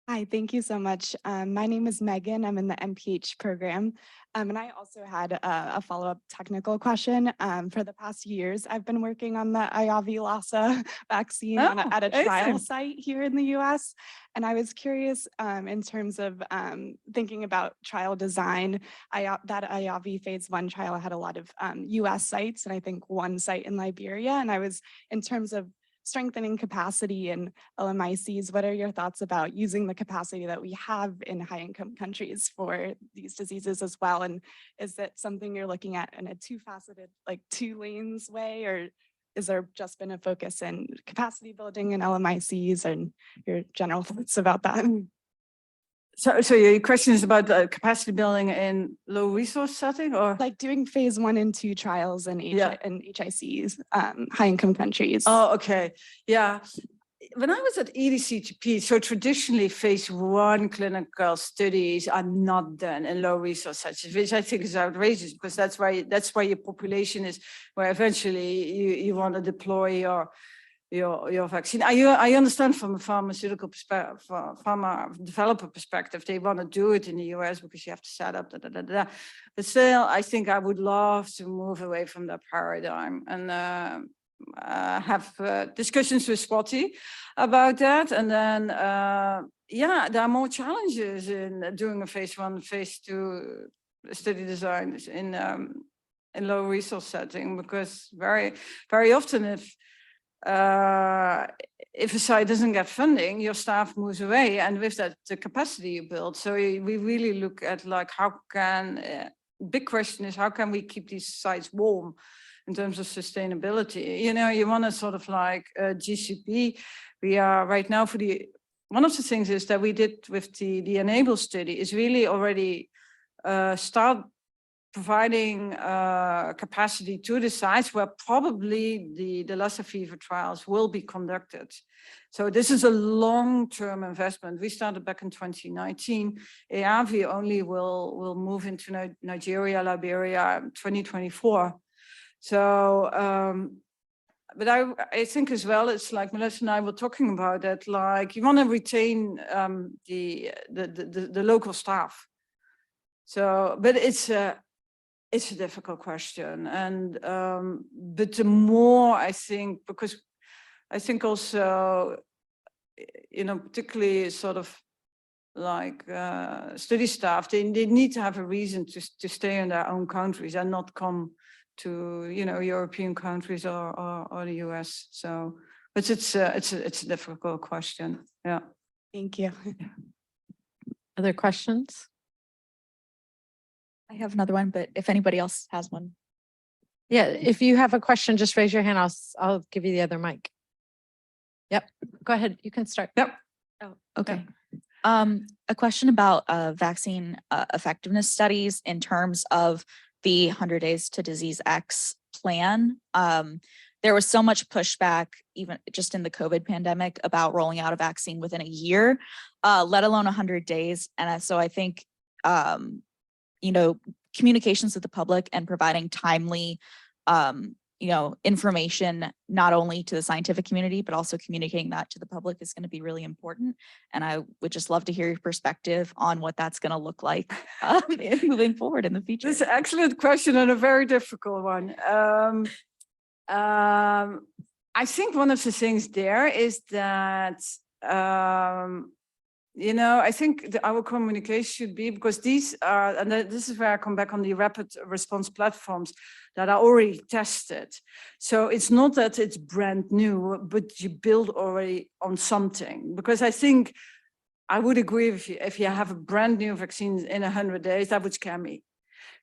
Hi, thank you so much. My name is Megan. I'm in the MPH program. And I also had a follow-up technical question. For the past years, I've been working on the IAVI Lassa vaccine at a trial site here in the US. And I was curious in terms of thinking about trial design. That IAVI phase 1 trial had a lot of US sites, and I think one site in Liberia. And I was, in terms of strengthening capacity in LMICs, what are your thoughts about using the capacity that we have in high-income countries for these diseases as well? And is that something you're looking at in a two-faceted, like 2 lanes way, or is there just been a focus in capacity building in LMICs, and your general thoughts about that? So your question is about capacity building in low resource setting, or like doing phase 1 and 2 trials in HICs, high income countries? Oh, okay. Yeah. When I was at EDCTP, so traditionally phase 1 clinical studies are not done in low resource settings, which I think is outrageous, because that's why your population is where eventually you want to deploy your vaccine. I understand from a pharmaceutical perspective, pharma developer perspective, they want to do it in the US because you have to set up But still, I think I would love to move away from that paradigm and have discussions with Scotty about that. And then, yeah, there are more challenges in doing a phase 1, phase 2 study designs in low resource setting, because very, very often if a site doesn't get funding, your staff moves away, and with that, the capacity you build. So we really look at like how can, big question is how can we keep these sites warm in terms of sustainability? You know, you want to sort of like GCP. We are right now one of the things is that we did with the Enable study is really already start providing capacity to the sites where probably the Lassa fever trials will be conducted. So this is a long-term investment. We started back in 2019. EAVI only will move into Nigeria, Liberia, 2024. So, but I think as well, it's like Melissa and I were talking about that, like you want to retain the local staff. So, but it's a difficult question. And, but the more I think, because I think also, you know, particularly sort of like study staff, they need to have a reason to stay in their own countries and not come to, you know, European countries or the US. So, but it's a difficult question. Yeah. Thank you. Other questions? I have another one, but if anybody else has one. Yeah, if you have a question, just raise your hand. I'll give you the other mic. Yep, go ahead. You can start. Yep. Oh, okay. A question about vaccine effectiveness studies in terms of the 100 Days to Disease X plan. There was so much pushback, even just in the COVID pandemic, about rolling out a vaccine within a year, let alone 100 days. And so I think, you know, communications with the public and providing timely, you know, information, not only to the scientific community, but also communicating that to the public is going to be really important. And I would just love to hear your perspective on what that's going to look like moving forward in the future. This is an excellent question and a very difficult one. I think one of the things there is that, you know, I think our communication should be, because these are, and this is where I come back on the rapid response platforms that are already tested. So it's not that it's brand new, but you build already on something. Because I think I would agree with you, if you have a brand new vaccine in 100 days, that would scare me.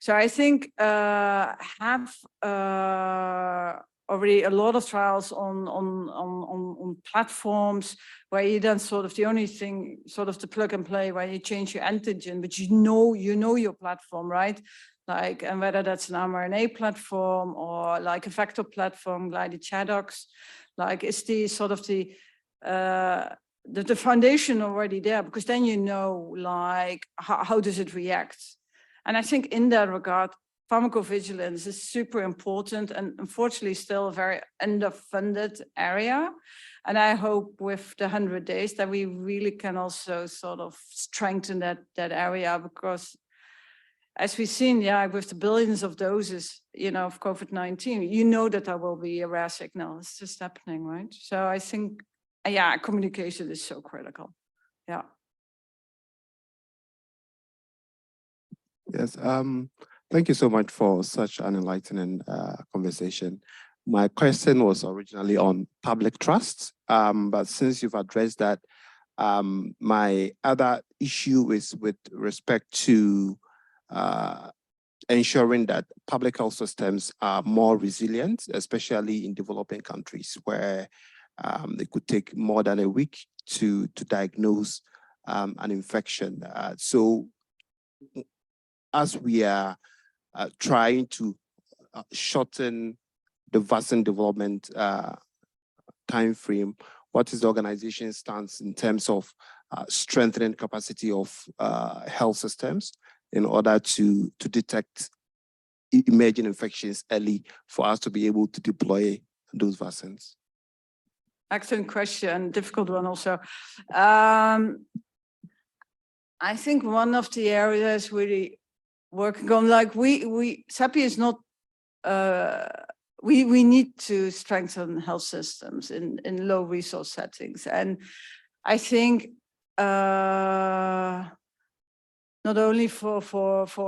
So I think have already a lot of trials on platforms where you then sort of, the only thing sort of the plug and play where you change your antigen, but you know your platform, right? Like, and whether that's an mRNA platform or like a vector platform, like the ChAdOx, like it's the sort of the foundation already there, because then you know, like, how does it react? And I think in that regard, pharmacovigilance is super important and unfortunately still a very underfunded area. And I hope with the 100 days that we really can also sort of strengthen that area, because as we've seen, yeah, with the billions of doses, you know, of COVID-19, you know that there will be a rare signal. It's just happening, right? So I think, yeah, communication is so critical. Yeah. Yes, thank you so much for such an enlightening conversation. My question was originally on public trust, but since you've addressed that, my other issue is with respect to ensuring that public health systems are more resilient, especially in developing countries where it could take more than a week to diagnose an infection. So as we are trying to shorten the vaccine development time frame, what is the organization's stance in terms of strengthening capacity of health systems in order to detect emerging infections early for us to be able to deploy those vaccines? Excellent question, difficult one also. I think one of the areas really working on, like CEPI is not, we need to strengthen health systems in low resource settings. And I think not only for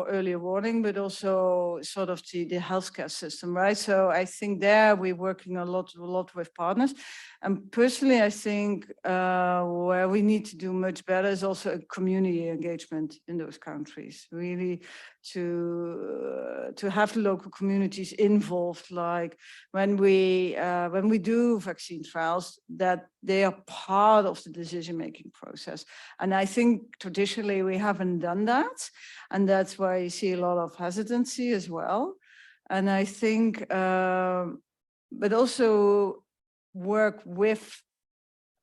early warning, but also sort of the healthcare system, right? So I think there we're working a lot with partners. And personally, I think where we need to do much better is also community engagement in those countries, really to have the local communities involved. Like when we do vaccine trials, that they are part of the decision-making process. And I think traditionally we haven't done that. And that's why you see a lot of hesitancy as well. And I think, but also work with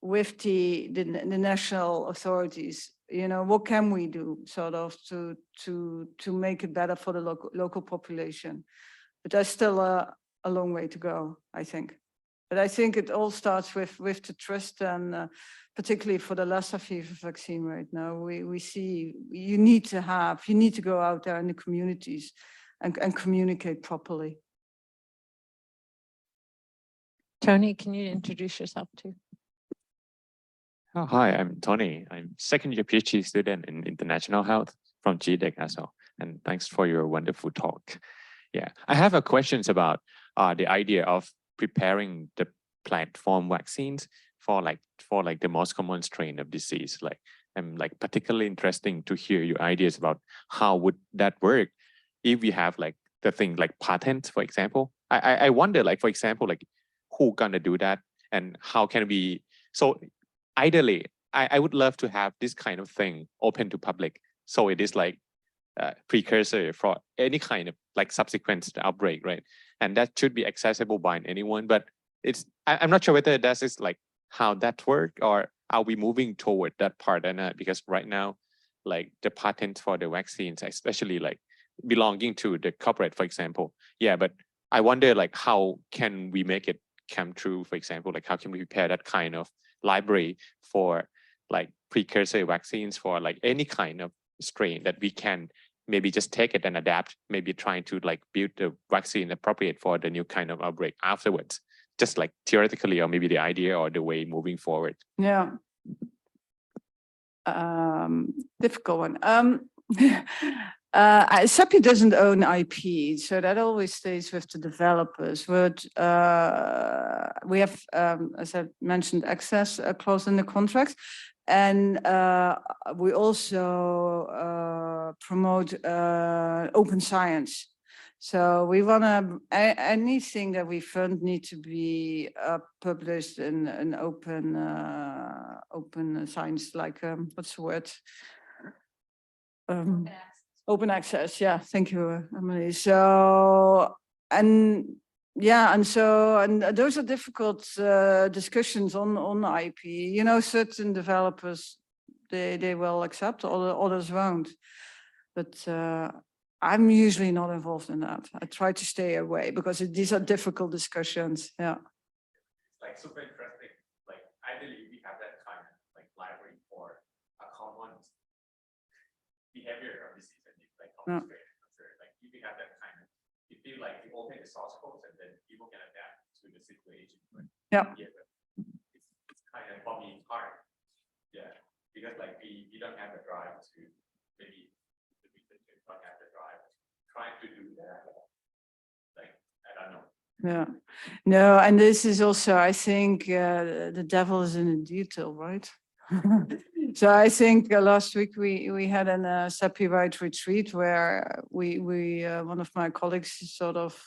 the national authorities. You know, what can we do sort of to make it better for the local population? But there's still a long way to go, I think. But I think it all starts with the trust, and particularly for the Lassa fever vaccine right now, we see you need to go out there in the communities and communicate properly. Tony, can you introduce yourself too? Oh, hi, I'm Tony. I'm second year PhD student in international health from GDEC as well. And thanks for your wonderful talk. Yeah, I have a questions about the idea of preparing the platform vaccines for the most common strain of disease. Like, I'm like particularly interesting to hear your ideas about how would that work if we have like the thing like patents, for example. I wonder, like, for example, like who gonna do that and how can we, so ideally, I would love to have this kind of thing open to public. So it is like precursor for any kind of like subsequent outbreak, right? And that should be accessible by anyone, but I'm not sure whether that is like how that work, or are we moving toward that part? And because right now, like the patent for the vaccines, especially like belonging to the corporate, for example. Yeah, but I wonder like how can we make it come true, for example, like how can we prepare that kind of library for like precursor vaccines for like any kind of strain that we can maybe just take it and adapt, maybe trying to like build the vaccine appropriate for the new kind of outbreak afterwards, just like theoretically, or maybe the idea or the way moving forward. Yeah. Difficult one. CEPI doesn't own IP, so that always stays with the developers. But we have, as I mentioned, access clause in the contracts, and we also promote open science. So we want to, anything that we fund need to be published in an open science, like what's the word? Open access. Yeah, thank you, Emily. So, and yeah, and so, and those are difficult discussions on IP. You know, certain developers, they will accept, others won't. But I'm usually not involved in that. I try to stay away because these are difficult discussions. Yeah. It's like super interesting. Like ideally, we have that kind of like library for a common behavior of disease and like common strain and concern. Like if we have that kind of, you feel like you open the source codes and then people can adapt to the situation. But yeah. But it's kind of for me hard. Yeah, because like we don't have the drive to maybe don't have the drive trying to do that. Like I don't know. Yeah, no, and this is also, I think, the devil is in the detail, right? So I think last week we had an CEPI right retreat where we one of my colleagues sort of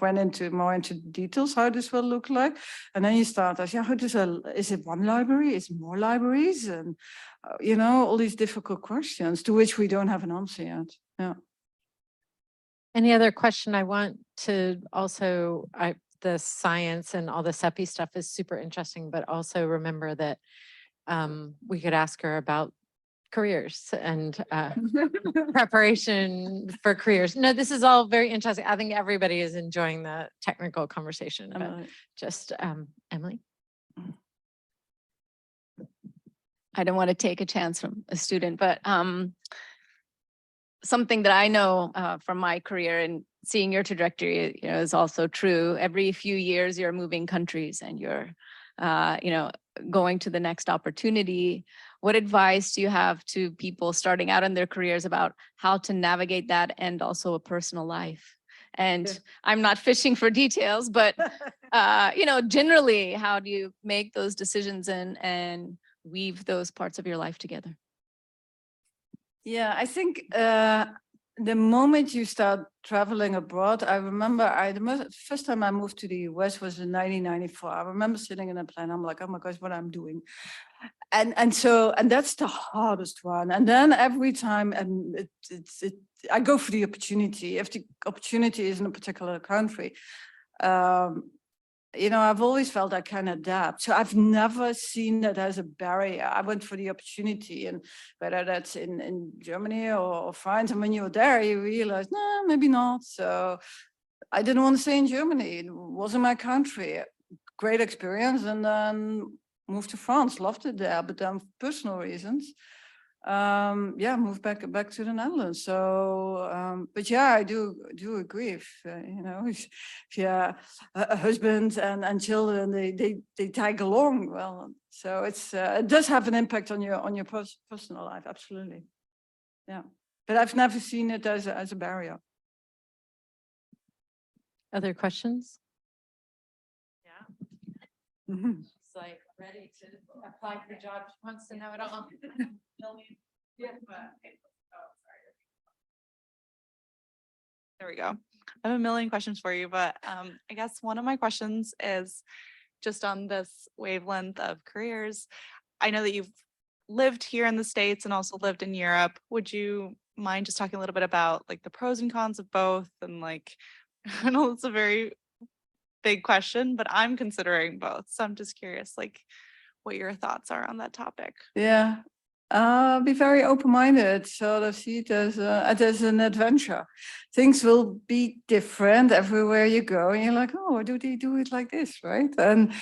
went more into details how this will look like, and then you start as, yeah, how does is it one library, is it more libraries, and you know, all these difficult questions to which we don't have an answer yet. Yeah. Any other question? I want to also, the science and all the CEPI stuff is super interesting, but also remember that we could ask her about careers and preparation for careers. No, this is all very interesting. I think everybody is enjoying the technical conversation, but just Emily. I don't want to take a chance from a student, but something that I know from my career and seeing your trajectory, you know, is also true. Every few years, you're moving countries and you're, you know, going to the next opportunity. What advice do you have to people starting out in their careers about how to navigate that and also a personal life? And yeah. I'm not fishing for details, but you know, generally, how do you make those decisions and weave those parts of your life together? Yeah, I think the moment you start traveling abroad, I remember first time I moved to the US was in 1994. I remember sitting in a plane. I'm like, oh my gosh, what I'm doing. And that's the hardest one. And then every time, and I go for the opportunity. If the opportunity is in a particular country, you know, I've always felt I can adapt. So I've never seen that as a barrier. I went for the opportunity, and whether that's in Germany or France, and when you're there, you realize, no, maybe not. So I didn't want to stay in Germany. It wasn't my country. Great experience, and then moved to France. Loved it there, but then for personal reasons, yeah, moved back to the Netherlands. So, but yeah, I do agree. If you know, if yeah, a husband and children, they tag along. Well, so it does have an impact on your personal life. Absolutely, yeah. But I've never seen it as a barrier. Other questions? Yeah. It's like ready to apply for jobs, wants to know it all. There we go. I have a million questions for you, but I guess one of my questions is just on this wavelength of careers. I know that you've lived here in the States and also lived in Europe. Would you mind just talking a little bit about like the pros and cons of both? And like, I know it's a very big question, but I'm considering both. So I'm just curious, like, what your thoughts are on that topic. Yeah, be very open-minded. So I see it as an adventure. Things will be different everywhere you go, and you're like, oh, do they do it like this, right? And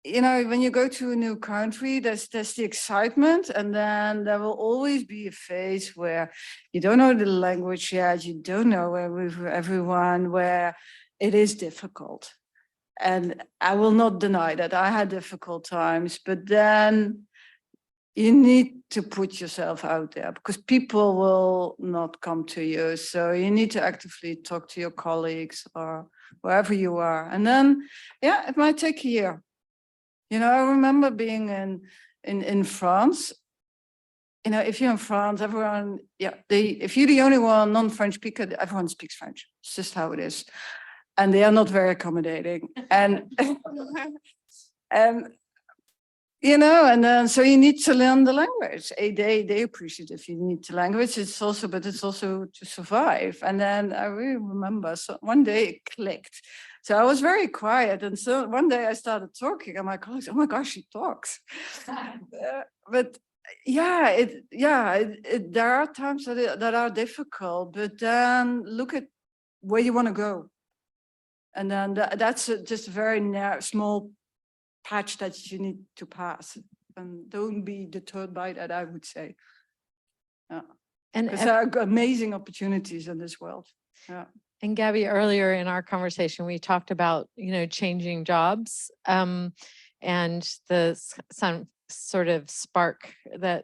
you know, when you go to a new country, there's the excitement, and then there will always be a phase where you don't know the language yet, you don't know everyone, where it is difficult. And I will not deny that I had difficult times, but then you need to put yourself out there because people will not come to you. So you need to actively talk to your colleagues or wherever you are. And then, yeah, it might take a year. You know, I remember being in France. You know, if you're in France, everyone, yeah, if you're the only one non-French speaker, everyone speaks French. It's just how it is. And they are not very accommodating. And you know, and then so you need to learn the language. They appreciate if you need the language. It's also, but it's also to survive. And then I really remember, so one day it clicked. So I was very quiet, and so one day I started talking, and my colleagues, oh my gosh, she talks. But yeah, there are times that are difficult, but then look at where you want to go. And then that's just a very small patch that you need to pass, and don't be deterred by that, I would say. Yeah, because there are amazing opportunities in this world. Yeah. And Gabby, earlier in our conversation, we talked about, you know, changing jobs and some sort of spark that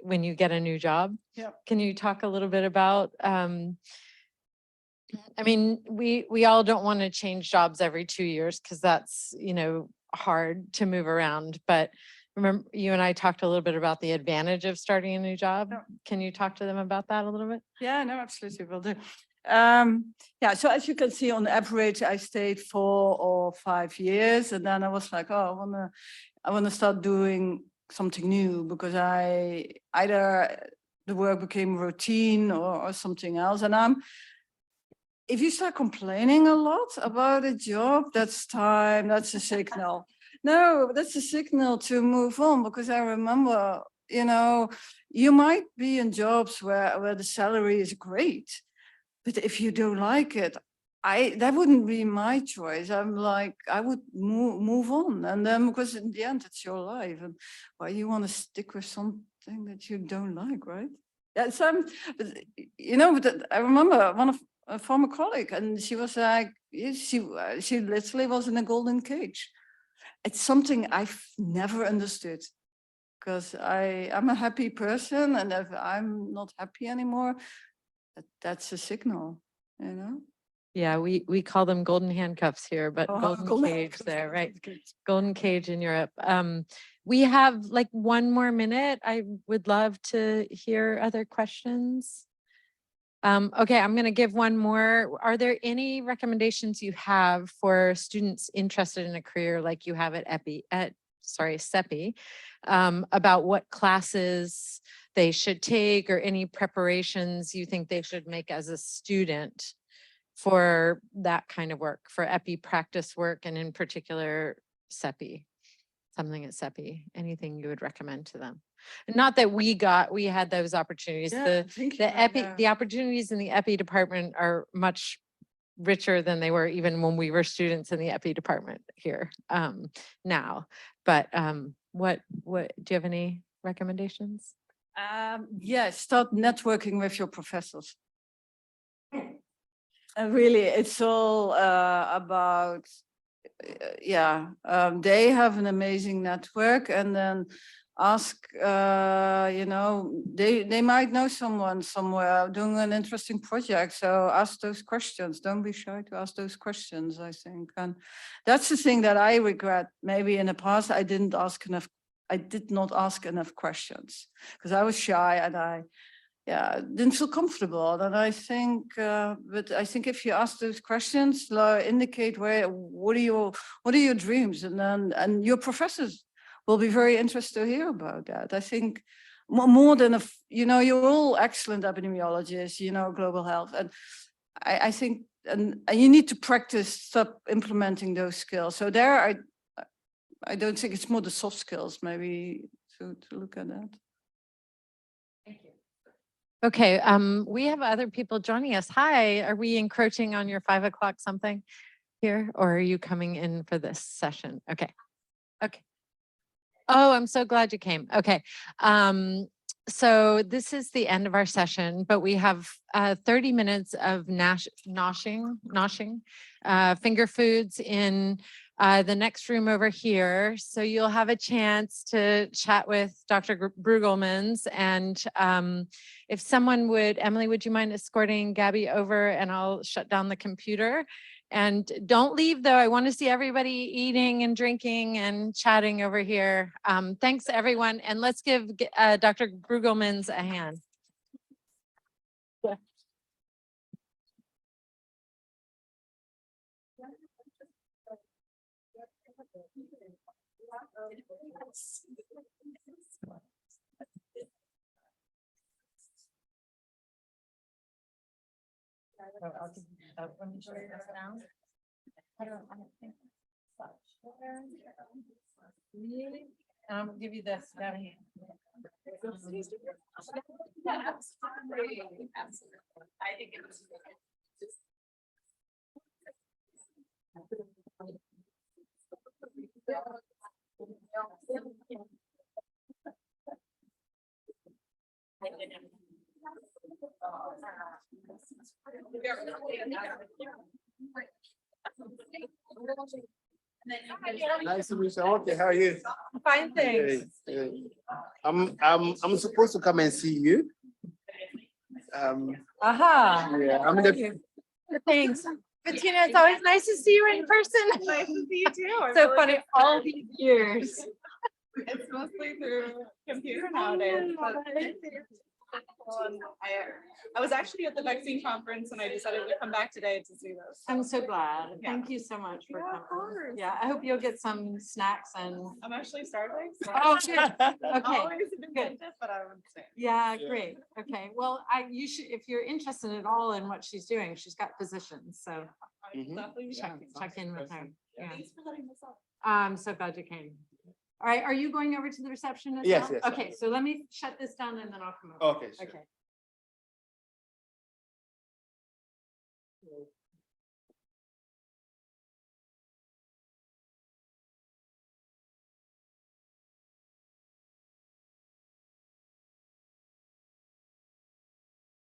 when you get a new job. Yeah. Can you talk a little bit about, I mean, we all don't want to change jobs every 2 years because that's, you know, hard to move around. But remember, you and I talked a little bit about the advantage of starting a new job. Yeah. Can you talk to them about that a little bit? Yeah, no, absolutely, will do. Yeah, so as you can see, on average, I stayed 4 or 5 years, and then I was like, oh, I wanna start doing something new, because either the work became routine or something else. And if you start complaining a lot about a job, that's time, that's a signal. No, that's a signal to move on, because I remember, you know, you might be in jobs where the salary is great, but if you don't like it, that wouldn't be my choice. I'm like, I would move on. And then, because in the end, it's your life, and why you want to stick with something that you don't like, right? Yeah, you know, but I remember one of a former colleague, and she was like, she literally was in a golden cage. It's something I've never understood, because I'm a happy person, and if I'm not happy anymore, that's a signal, you know. Yeah, we call them golden handcuffs here, but Oh, golden golden cage handcuffs, there, right? that's good. Golden cage in Europe. We have like 1 more minute. I would love to hear other questions. Okay, I'm going to give 1 more. Are there any recommendations you have for students interested in a career like you have at CEPI, about what classes they should take or any preparations you think they should make as a student for that kind of work, for epi practice work, and in particular CEPI, something at CEPI, anything you would recommend to them? Not that we had those opportunities. Yeah, thank you, Magda. The opportunities in the epi department are much richer than they were even when we were students in the epi department here now. But what do you have any recommendations? Yeah, start networking with your professors. Really, it's all about, they have an amazing network, and then ask, they might know someone somewhere doing an interesting project. So ask those questions. Don't be shy to ask those questions, I think. And that's the thing that I regret. Maybe in the past, I did not ask enough questions because I was shy and I didn't feel comfortable. And I think, but I think if you ask those questions, indicate what are your dreams, and your professors will be very interested to hear about that. I think more than you're all excellent epidemiologists, global health, and I think, and you need to practice implementing those skills. So there, I don't think it's more the soft skills, maybe to look at that. Thank you. Okay, we have other people joining us. Hi, are we encroaching on your 5 o'clock something here, or are you coming in for this session? Okay. Okay. Oh, I'm so glad you came. Okay. So this is the end of our session, but we have 30 minutes of noshing, finger foods in the next room over here. So you'll have a chance to chat with Dr. Breugelmans. And if someone would, Emily, would you mind escorting Gabby over, and I'll shut down the computer? And don't leave though. I want to see everybody eating and drinking and chatting over here. Thanks everyone. And let's give Dr. Breugelmans a hand. Yeah. Let me show you this down. I don't think such. Really? And I'm gonna give you this down here. I think it was. Nice to meet you. Okay, how are you? Fine, thanks. I'm supposed to come and see you. Aha. Yeah, I'm the. Thanks. Bettina, it's always nice to see you in person. Nice to see you too. I'm So really funny, all these years. It's mostly through computer nowadays. But I was actually at the vaccine conference and I decided to come back today to see those. I'm so glad. Yeah. Thank you so much for Yeah, of coming. course. Yeah, I hope you'll get some snacks and. I'm actually starving. So Oh, good. I'm Okay. always been Good. tempted, but I would say. Yeah, great. Okay, well, you should, if you're interested at all in what she's doing, she's got positions, so Definitely check in with her. Yeah, Thanks for letting us up. I'm so glad you came. All right, are you going over to the reception as Yes, well? yes. Okay, so let me shut this down and then I'll come over. Okay, sure. Okay.